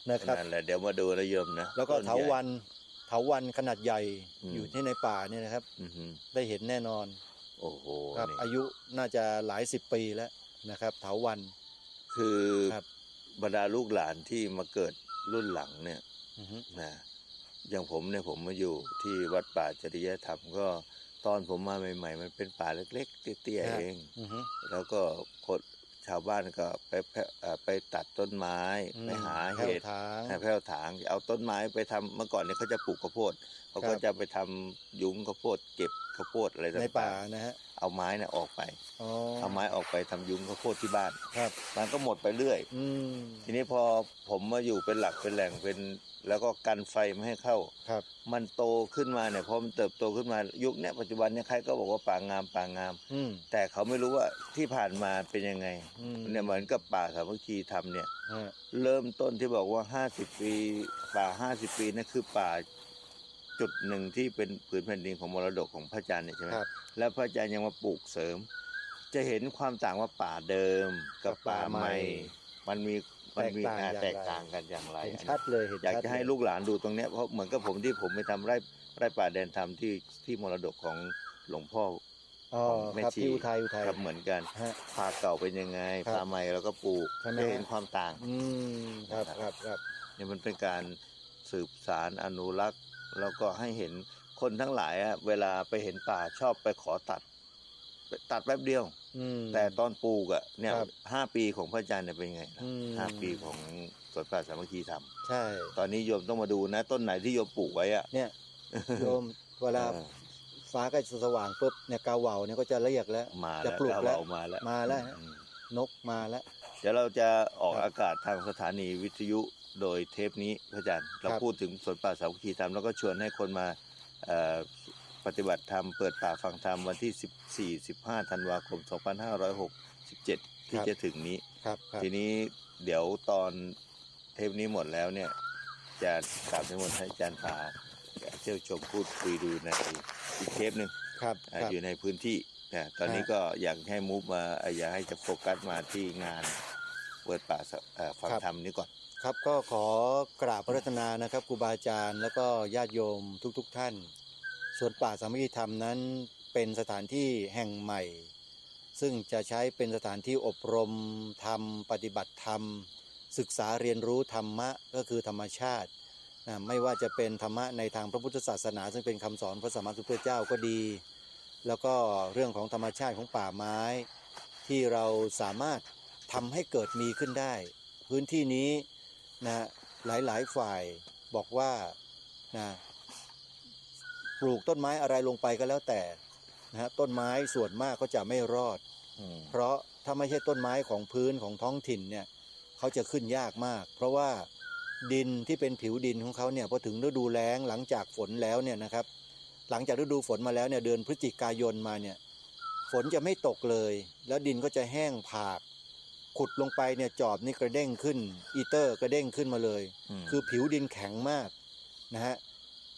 นะครับ นั่นแหละเดี๋ยวมาดูนะโยมนะ แล้วก็ ต้นใหญ่ เถาวัลย์ขนาดใหญ่ อืม อยู่ที่ในป่าเนี่ยนะครับ อือหือ ได้เห็นแน่นอน โอ้โห ครับ นี่ อายุน่าจะหลาย10 ปีแล้วนะครับเถาวัลย์ คือ ครับ บรรดาลูกหลานที่มาเกิดรุ่นหลังเนี่ย อือฮึ นะอย่างผมเนี่ยผมมาอยู่ที่วัดป่าจริยธรรมก็ตอนผมมาใหม่ๆ มันเป็นป่าเล็กๆเตี้ยๆเอง อือฮึ แล้วก็คนชาวบ้านก็ไปตัดต้นไม้ไปหา แผ่ เห็ ว ด ถาง แผ่วถางเอาต้นไม้ไปทำเมื่อก่อนเนี่ยเขาจะปลูกข้าวโพดเขาก็ ครับ จะไปทำยุ้งข้าวโพดเก็บข้าวโพดอะไรต่างๆ ในป่านะฮะ เอาไม้น่ะออกไป อ๋อ เอาไม้ออกไปทำยุ้งข้าวโพดที่บ้าน ครับ มันก็หมดไปเรื่อย อืม ทีนี้พอผมมาอยู่เป็นหลักเป็นแหล่งเป็นแล้วก็กันไฟไม่ให้เข้า ครับ มันโตขึ้นมาเนี่ยพอมันเติบโตขึ้นมายุคเนี้ยปัจจุบันเนี่ยใครก็บอกว่าป่างามป่างาม อืม แต่เขาไม่รู้ว่าที่ผ่านมาเป็นยังไง อืม เนี่ยเหมือนกับป่าสามัคคีธรรมเนี่ย ฮะ เริ่มต้นที่บอกว่า50 ปีป่า50 ปีนั่นคือป่าจุดหนึ่งที่เป็นผืนแผ่นดินของมรดกของพระอาจารย์เนี่ยใช่ไหม ครับ แล้วพระอาจารย์ยังมาปลูกเสริม จะเห็นความต่างว่าป่าเดิมกับป่าใหม่ มันมีแตกต่างกันอย่างไร เห็นชัดเลยเห็น อยาก ชัด จะให้ เย ลูกหลานดูตรงเนี้ยเพราะเหมือนกับผมที่ผมไปทำไร่ป่าแดนธรรมที่มรดกของหลวงพ่อ อ๋อ แม่ ครับ ชี ที่อุทัย ครับเหมือนกัน ฮะ ป่าเก่าเป็นยังไง ครับ ป่าใหม่เราก็ปลูก ใช่ไหม จะเห็นความต่าง อืมครับครับ เนี่ยมันเป็นการสืบสารอนุรักษ์แล้วก็ให้เห็นคนทั้งหลายอะเวลาไปเห็นป่าชอบไปขอตัดแป๊บเดียว แต่ตอนปลูกอ่ะเนี่ย ครับ 5 ปีของพระอาจารย์เนี่ยเป็นไงนะ 5 ปีของสวนป่าสามัคคีธรรม ใช่ ตอนนี้โยมต้องมาดูนะ ต้นไหนที่โยมปลูกไว้อ่ะ เนี่ยโยมเวลา เออ ฟ้าใกล้สว่างปุ๊บเนี่ยกาเหว่าเนี่ยก็จะเรียกแล้ว มา จะ แล้ว ปลูกแล้ว มาแล้ว มาแล้ว อืม นกมาแล้ว เดี๋ยวเราจะออก ครับ อากาศทางสถานีวิทยุโดยเทปนี้พระอาจารย์เรา ครับ พูดถึงสวนป่าสามัคคีธรรมแล้วก็ชวนให้คนมาปฏิบัติธรรมเปิดป่าฟังธรรมวันที่ 14-15 ธันวาคม 2567 ที่จะถึงนี้ ครับครับ ทีนี้เดี๋ยวตอนเทปนี้หมดแล้วเนี่ยจะกราบนิมนต์ให้อาจารย์พาเที่ยวชมพูดคุยดูในอีกเทปหนึ่ง ครับครับ อยู่ในพื้นที่นะตอนนี้ก็อยากให้มูฟมาอยากให้จะโฟกัสมาที่งานเปิดป่าฟังธรรมนี้ก่อน ครับก็ขอกราบพระรัตนานะครับครูบาอาจารย์แล้วก็ญาติโยมทุกท่านสวนป่าสามัคคีธรรมนั้นเป็นสถานที่แห่งใหม่ ซึ่งจะใช้เป็นสถานที่อบรมธรรมปฏิบัติธรรม ศึกษาเรียนรู้ธรรมะก็คือธรรมชาตินะไม่ว่าจะเป็นธรรมะในทางพระพุทธศาสนา ซึ่งเป็นคำสอนพระสัมมาสัมพุทธเจ้าก็ดี แล้วก็เรื่องของธรรมชาติของป่าไม้ที่เราสามารถทำให้เกิดมีขึ้นได้ พื้นที่นี้นะหลายฝ่ายบอกว่านะปลูกต้นไม้อะไรลงไปก็แล้วแต่นะฮะต้นไม้ส่วนมากก็จะไม่รอด เพราะถ้าไม่ใช่ต้นไม้ของพื้นของท้องถิ่นเนี่ยเขาจะขึ้นยากมาก เพราะว่าดินที่เป็นผิวดินของเขาเนี่ยพอถึงฤดูแล้งหลังจากฝนแล้วเนี่ยนะครับหลังจากฤดูฝนมาแล้วเนี่ยเดือนพฤศจิกายนมาเนี่ยฝนจะไม่ตกเลยแล้วดินก็จะแห้งผากขุดลงไปเนี่ยจอบนี่กระเด้งขึ้นอีเตอร์กระเด้งขึ้นมาเลย คือผิวดินแข็งมากนะฮะ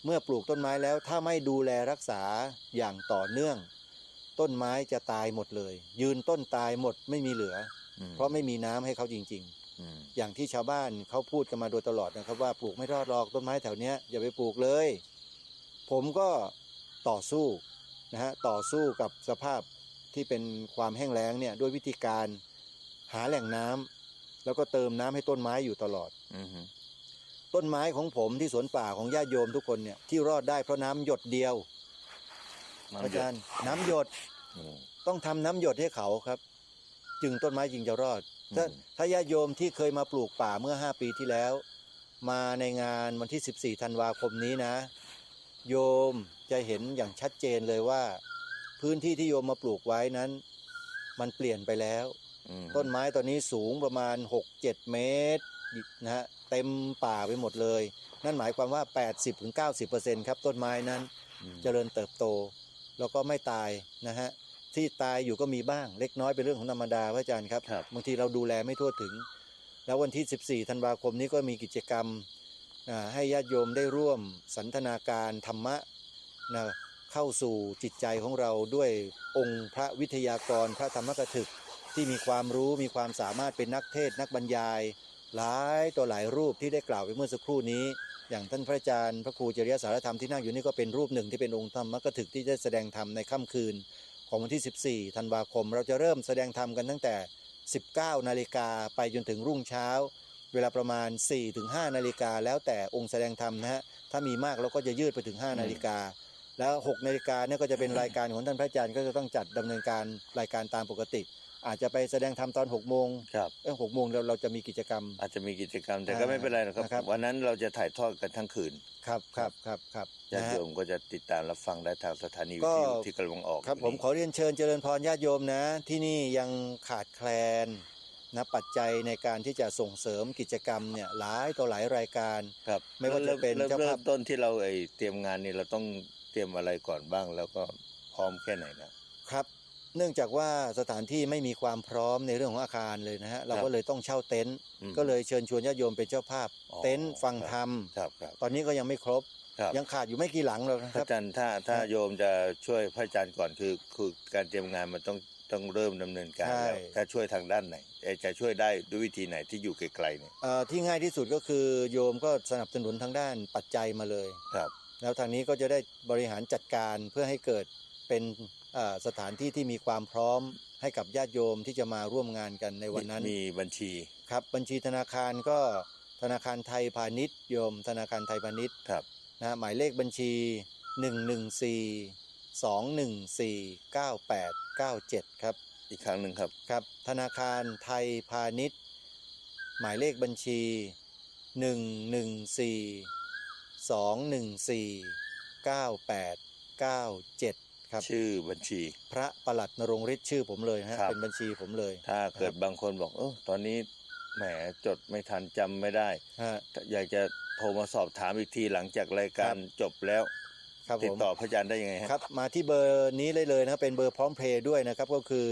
เมื่อปลูกต้นไม้แล้วถ้าไม่ดูแลรักษาอย่างต่อเนื่องต้นไม้จะตายหมดเลยยืนต้นตายหมดไม่มีเหลือเพราะไม่มีน้ำให้เขาจริงๆอย่างที่ชาวบ้านเขาพูดกันมาโดยตลอดนะครับว่าปลูกไม่รอดหรอกต้นไม้แถวเนี้ยอย่าไปปลูกเลยผมก็ต่อสู้นะฮะต่อสู้กับสภาพที่เป็นความแห้งแล้งเนี่ยด้วยวิธีการหาแหล่งน้ำแล้วก็เติมน้ำให้ต้นไม้อยู่ตลอดต้นไม้ของผมที่สวนป่าของญาติโยมทุกคนเนี่ยที่รอดได้เพราะน้ำหยดเดียวอาจารย์น้ำหยดต้องทำน้ำหยดให้เขาครับจึงต้นไม้จึงจะรอดถ้าญาติโยมที่เคยมาปลูกป่าเมื่อ5 ปีที่แล้วมาในงานวันที่14 ธันวาคมนี้นะโยมจะเห็นอย่างชัดเจนเลยว่าพื้นที่ที่โยมมาปลูกไว้นั้นมันเปลี่ยนไปแล้วต้นไม้ตอนนี้สูงประมาณ 6-7 เมตรนะฮะเต็มป่าไปหมดเลยนั่นหมายความว่า 80-90% ครับต้นไม้นั้นเจริญเติบโตแล้วก็ไม่ตายนะฮะที่ตายอยู่ก็มีบ้างเล็กน้อยเป็นเรื่องของธรรมดาพระอาจารย์ครับบางทีเราดูแลไม่ทั่วถึงแล้ววันที่14 ธันวาคมนี้ก็มีกิจกรรมให้ญาติโยมได้ร่วมสันทนาการธรรมะนะเข้าสู่จิตใจของเราด้วยองค์พระวิทยากรพระธรรมกถึกที่มีความรู้มีความสามารถเป็นนักเทศน์นักบรรยายหลายต่อหลายรูปที่ได้กล่าวไปเมื่อสักครู่นี้อย่างท่านพระอาจารย์พระครูจริยสารธรรมที่นั่งอยู่นี่ก็เป็นรูปหนึ่งที่เป็นองค์ธรรมกถึกที่ได้แสดงธรรมในค่ำคืนของวันที่14 ธันวาคมเราจะเริ่มแสดงธรรมกันตั้งแต่19 นาฬิกาไปจนถึงรุ่งเช้าเวลาประมาณ 4-5 นาฬิกาแล้วแต่องค์แสดงธรรมนะฮะถ้ามีมากเราก็จะยืดไปถึง5 นาฬิกาแล้ว6 นาฬิกาเนี่ยก็จะเป็นรายการของท่านพระอาจารย์ก็จะต้องจัดดำเนินการรายการตามปกติอาจจะไปแสดงธรรมตอน6 โมงครับ6 โมงเราจะมีกิจกรรมอาจจะมีกิจกรรมแต่ก็ไม่เป็นไรนะครับวันนั้นเราจะถ่ายทอดกันทั้งคืนครับญาติโยมก็จะติดตามรับฟังได้ทางสถานีวิทยุที่กำลังออกครับผมขอเรียนเชิญเจริญพรญาติโยมนะที่นี่ยังขาดแคลนนะปัจจัยในการที่จะส่งเสริมกิจกรรมเนี่ยหลายต่อหลายรายการครับไม่ว่าจะเป็นเริ่มต้นที่เราเตรียมงานนี่เราต้องเตรียมอะไรก่อนบ้างแล้วก็พร้อมแค่ไหนนะครับเนื่องจากว่าสถานที่ไม่มีความพร้อมในเรื่องของอาคารเลยนะฮะเราก็เลยต้องเช่าเต็นท์ก็เลยเชิญชวนญาติโยมเป็นเจ้าภาพเต็นท์ฟังธรรมตอนนี้ก็ยังไม่ครบยังขาดอยู่ไม่กี่หลังเลยครับอาจารย์ถ้าโยมจะช่วยพระอาจารย์ก่อนคือการเตรียมงานมันต้องเริ่มดำเนินการแล้วถ้าช่วยทางด้านไหนจะช่วยได้ด้วยวิธีไหนที่อยู่ไกลๆเนี่ยที่ง่ายที่สุดก็คือโยมก็สนับสนุนทางด้านปัจจัยมาเลยครับแล้วทางนี้ก็จะได้บริหารจัดการเพื่อให้เกิดเป็นสถานที่ที่มีความพร้อมให้กับญาติโยมที่จะมาร่วมงานกันในวันนั้นมีบัญชีครับบัญชีธนาคารก็ธนาคารไทยพาณิชย์โยมธนาคารไทยพาณิชย์ครับนะหมายเลขบัญชี114 214 9897ครับ อีกครั้งหนึ่งครับ ครับธนาคารไทยพาณิชย์หมายเลขบัญชี114-214-9897ครับชื่อบัญชี พระประหลัดนรงฤทธิ์ชื่อผมเลยฮะ ครับ เป็นบัญชีผมเลย ถ้าเกิดบางคนบอกตอนนี้แหมจดไม่ทันจำไม่ได้ ฮะ อยากจะโทรมาสอบถามอีกทีหลังจากรายการจบแล้ว ครับ ติด ผม ต่อพระอาจารย์ได้ยังไงฮะ ครับมาที่เบอร์นี้เลยนะครับเป็นเบอร์พร้อมเพย์ด้วยนะครับก็คือ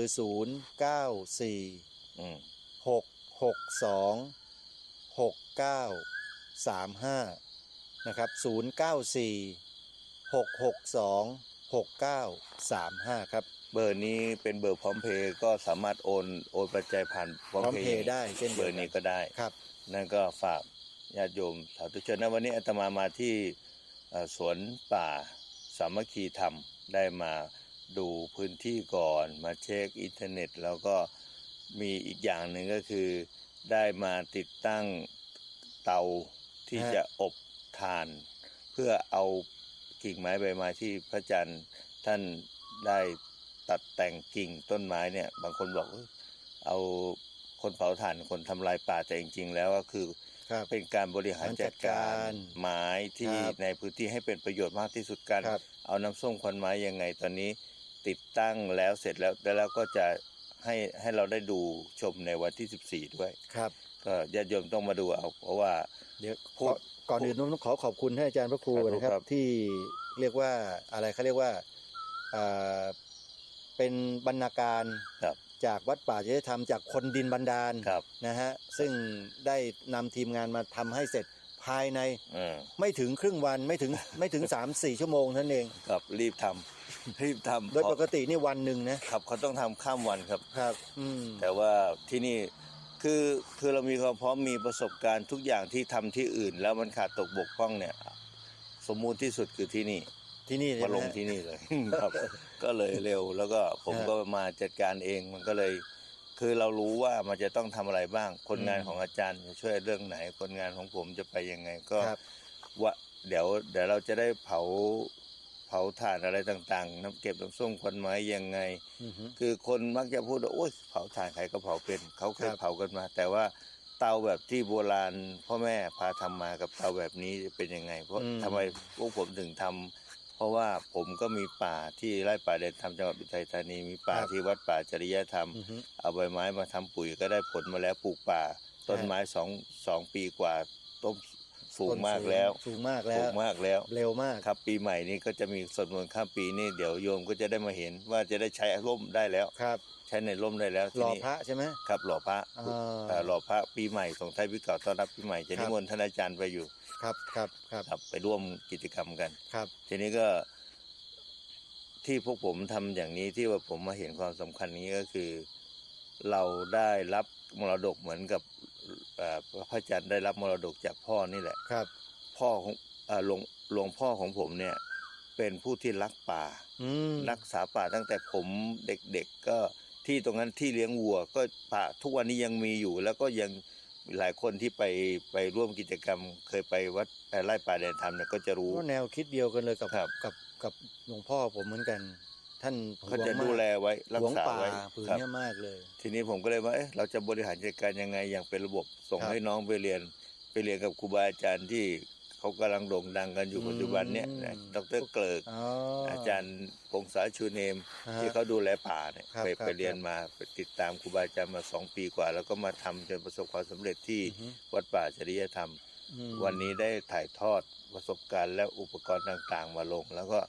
อืม094-662-6935นะครับ094-662-6935ครับ เบอร์นี้เป็นเบอร์พร้อมเพย์ก็สามารถโอนปัจจัยผ่านพร้อม พร้อม เพ เพ ย์ ย์ได้เช่น เบ เดี อ ยว ร์ กั นี้ น ก็ได้ ครับ นั่นก็ฝากญาติโยมสาธุชนนะวันนี้อาตมามาที่สวนป่าสามัคคีธรรมได้มาดูพื้นที่ก่อนมาเช็คอินเทอร์เน็ต แล้วก็มีอีกอย่างหนึ่งก็คือได้มาติดตั้งเตาที่ ฮะ จะอบถ่าน เพื่อเอากิ่งไม้ใบไม้ที่พระอาจารย์ท่านได้ตัดแต่งกิ่งต้นไม้เนี่ยบางคนบอกเอาคนเผาถ่านคนทำลายป่าแต่จริงๆแล้วก็คือ ครับ เป็นการบริหารจัดการ จัดการ ไม้ที่ ครับ ในพื้นที่ให้เป็นประโยชน์มากที่สุดกัน ครับ เอาน้ำส้มควันไม้ยังไงตอนนี้ติดตั้งแล้วเสร็จแล้วก็จะให้เราได้ดูชมในวันที่ 14 ด้วย ครับ ก็ญาติโยมต้องมาดูเอาเพราะว่า เดี๋ยว พูด ก่อนอื่นต้องขอขอบคุณท่านอาจารย์พระครู ครับ นะครับ ครับ ที่เรียกว่าอะไรเขาเรียกว่าอ่าเป็นบรรณาการ ครับ จากวัดป่าจริยธรรมจากคนดินบันดาล ครับ นะฮะซึ่งได้นำทีมงานมาทำให้เสร็จภายใน เออ ไม่ถึงครึ่งวันไม่ถึง 3-4 ชั่วโมงเท่านั้นเอง ครับรีบทำ รีบทำ โดยปกตินี่วันหนึ่งนะครับ เขาต้องทำข้ามวันครับ ครับ แต่ว่าที่นี่คือเรามีความพร้อมมีประสบการณ์ทุกอย่างที่ทำที่อื่น แล้วมันขาดตกบกพร่องเนี่ย สมมูลที่สุดคือที่นี่ ที่นี่ใช่ มา ไหม ลง ฮะ ที่นี่เลย ครับ ก็เลยเร็วแล้วก็ผม ฮะ ก็มาจัดการเองมันก็เลย คือเรารู้ว่ามันจะต้องทำอะไรบ้าง คนงานของอาจารย์จะช่วยเรื่องไหน คนงานของผมจะไปยังไงก็ ครับ ว่าเดี๋ยวเราจะได้เผาถ่านอะไรต่างๆน้ำเก็บน้ำส้มควันไม้ยังไง อือฮึ คือคนมักจะพูดว่าโอ๊ยเผาถ่านใครก็เผาเป็นเขาเคย ครับ เผากันมา แต่ว่าเตาแบบที่โบราณพ่อแม่พาทำมากับเตาแบบนี้เป็นยังไง เพราะทำไมพวกผมถึงทำเพราะว่าผมก็มีป่าที่ไร่ป่าเด่นธรรมจังหวัดอุทัยธานีมีป่าที่วัดป่าจริยธรรม อือฮึ เอาใบไม้มาทำปุ๋ยก็ได้ผลมาแล้วปลูกป่าต้นไม้สองปีกว่าต้นสูงมากแล้ว สูงมาก สู แล้ว งมากแล้ว เร็วมาก ครับปีใหม่นี้ก็จะมีสวดมนต์ข้ามปีนี่เดี๋ยวโยมก็จะได้มาเห็นว่าจะได้ใช้ร่มได้แล้ว ครับ ใช้ในร่มได้แล้ว หล่อ ทีนี้ พระใช่ไหม ครับหล่อพระ หล่อพระปีใหม่ส่งท้ายปีเก่าต้อนรับปีใหม่จะ ครั นิ บ มนต์ท่านอาจารย์ไปอยู่ ครับครับครับ ครับไปร่วมกิจกรรมกัน ครับ ทีนี้ก็ที่พวกผมทำอย่างนี้ที่ว่าผมมาเห็นความสำคัญนี้ก็คือ เราได้รับมรดกเหมือนกับพระอาจารย์ได้รับมรดกจากพ่อนี่แหละ ครับ พ่อของหลวงพ่อของผมเนี่ยเป็นผู้ที่รักป่า อืม รักษาป่าตั้งแต่ผมเด็กๆก็ที่ตรงนั้นที่เลี้ยงวัวก็ป่าทุกวันนี้ยังมีอยู่ แล้วก็ยังหลายคนที่ไปร่วมกิจกรรม เคยไปวัดไร่ป่าแดนธรรมเนี่ยก็จะรู้ ก็แนวคิดเดียวกันเลยกับ ครับ กับหลวงพ่อผมเหมือนกัน ท่าน เขาจะดูแลไว้รั ห ก วง ษา ป่า ไว้ ผืน ครับ เนี้ยมากเลย ทีนี้ผมก็เลยว่าเอ๊ะเราจะบริหารจัดการยังไงอย่างเป็นระบบส่ง ครับ ให้น้องไปเรียนกับครูบาอาจารย์ที่เขากำลังโด่งดังกันอยู่ปัจจุบันเนี่ยนะดร.เกลิก อ๋อ อาจารย์พงษาชูเนม ฮะ ที่เขาดูแลป่าเนี่ย ครับ ไป ครับ ไปเรียนมาไปติดตามครูบาอาจารย์มา2 ปีกว่า แล้วก็มาทำจนประสบความสำเร็จที่ อือฮึ วัดป่าจริยธรรม อืม วันนี้ได้ถ่ายทอดประสบการณ์และอุปกรณ์ต่างๆ มาลง แล้วก็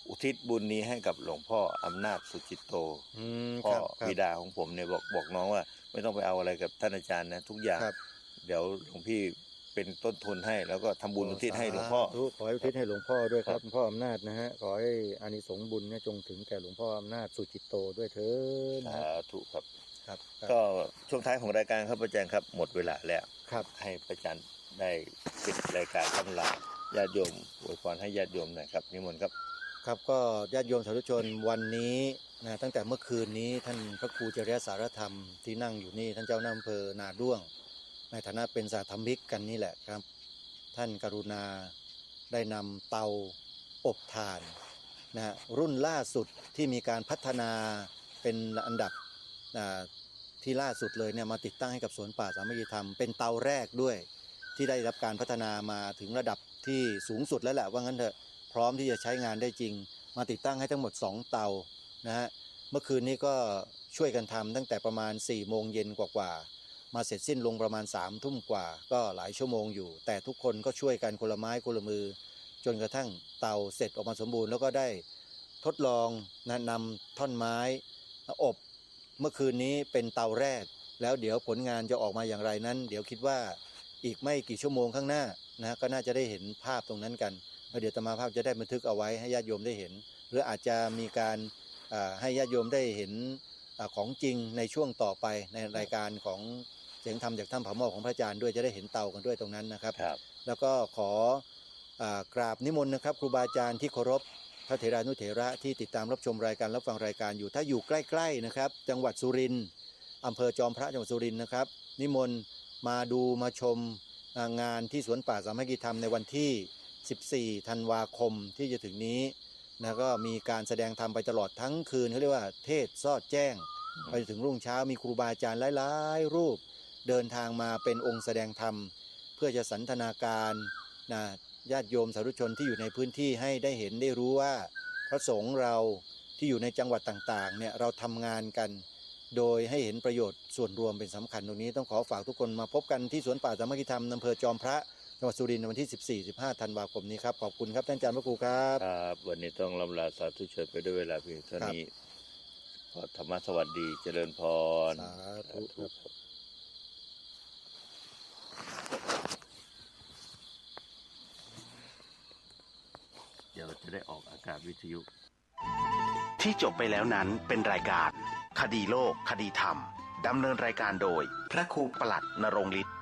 อุทิศบุญนี้ให้กับหลวงพ่ออำนาจสุจิตโต อืม พ่อ ครับครับ บิดาของผมเนี่ยบอกน้องว่าไม่ต้องไปเอาอะไรกับท่านอาจารย์นะทุกอย่าง ครับ เดี๋ยวหลวงพี่เป็นต้นทุนให้แล้วก็ทำบุญอุทิศให้หลวงพ่อ สาธุขอให้อุทิศให้หลวงพ่อด้วยค ครั รับบ หลวงพ่ออำนาจนะฮะขอให้อานิสงส์บุญเนี่ยจงถึงแก่หลวงพ่ออำนาจสุจิตโตด้วยเถิดนะ สาธุครับ ครับ ก็ช่วงท้ายของรายการครับอาจารย์ครับหมดเวลาแล้ว ครับ ให้อาจารย์ได้ปิดรายการทำลาญาติโยมอวยพรให้ญาติโยมหน่อยครับนิมนต์ครับ ครับก็ญาติโยมสาธุชนวันนี้นะตั้งแต่เมื่อคืนนี้ท่านพระครูจริยสารธรรมที่นั่งอยู่นี่ท่านเจ้าหน้าอำเภอนาด้วง ในฐานะเป็นสาธรรมิกกันนี่แหละครับ ท่านกรุณาได้นำเตาอบถ่านนะรุ่นล่าสุดที่มีการพัฒนาเป็นอันดับ ที่ล่าสุดเลยเนี่ยมาติดตั้งให้กับสวนป่าสามัคคีธรรมเป็นเตาแรกด้วยที่ได้รับการพัฒนามาถึงระดับที่สูงสุดแล้วแหละว่างั้นเถอะพร้อมที่จะใช้งานได้จริงมาติดตั้งให้ทั้งหมด2เตานะฮะเมื่อคืนนี้ก็ช่วยกันทำตั้งแต่ประมาณ4 โมงเย็นกว่าๆมาเสร็จสิ้นลงประมาณ3 ทุ่มกว่าก็หลายชั่วโมงอยู่แต่ทุกคนก็ช่วยกันคนละไม้คนละมือจนกระทั่งเตาเสร็จออกมาสมบูรณ์แล้วก็ได้ทดลองนำท่อนไม้อบเมื่อคืนนี้เป็นเตาแรกแล้วเดี๋ยวผลงานจะออกมาอย่างไรนั้นเดี๋ยวคิดว่าอีกไม่กี่ชั่วโมงข้างหน้านะก็น่าจะได้เห็นภาพตรงนั้นกันแล้วเดี๋ยวอาตมาภาพจะได้บันทึกเอาไว้ให้ญาติโยมได้เห็นหรืออาจจะมีการให้ญาติโยมได้เห็นของจริงในช่วงต่อไปในรายการของเสียงธรรมจากถ้ำผาหม้อของพระอาจารย์ด้วยจะได้เห็นเตากันด้วยตรงนั้นนะครับ แล้วก็ขอกราบนิมนต์นะครับครูบาอาจารย์ที่เคารพพระเถรานุเถระที่ติดตามรับชมรายการรับฟังรายการอยู่ถ้าอยู่ใกล้ๆนะครับจังหวัดสุรินทร์อำเภอจอมพระจังหวัดสุรินทร์นะครับนิมนต์มาดูมาชมงานที่สวนป่าสามัคคีธรรมในวันที่14 ธันวาคมที่จะถึงนี้นะก็มีการแสดงธรรมไปตลอดทั้งคืนเขาเรียกว่าเทศซอดแจ้งไปถึงรุ่งเช้ามีครูบาอาจารย์หลายๆรูปเดินทางมาเป็นองค์แสดงธรรมเพื่อจะสันทนาการญาติโยมสาธุชนที่อยู่ในพื้นที่ให้ได้เห็นได้รู้ว่าพระสงฆ์เราที่อยู่ในจังหวัดต่างๆเนี่ยเราทำงานกันโดยให้เห็นประโยชน์ส่วนรวมเป็นสำคัญตรงนี้ต้องขอฝากทุกคนมาพบกันที่สวนป่าสามัคคีธรรมอำเภอจอมพระจังหวัดสุรินทร์ในวันที่ 14-15 ธันวาคมนี้ครับขอบคุณครับท่านอาจารย์พระครูครับครับวันนี้ต้องลำลาสาธุชนไปด้วยเวลาเพียงเท่านี้ขอธรรมะสวัสดีเจริญพรสาธุครับเดี๋ยวจะได้ออกอากาศวิทยุที่จบไปแล้วนั้นเป็นรายการคดีโลกคดีธรรมดำเนินรายการโดยพระครูประหลัดณรงค์ฤทธิ์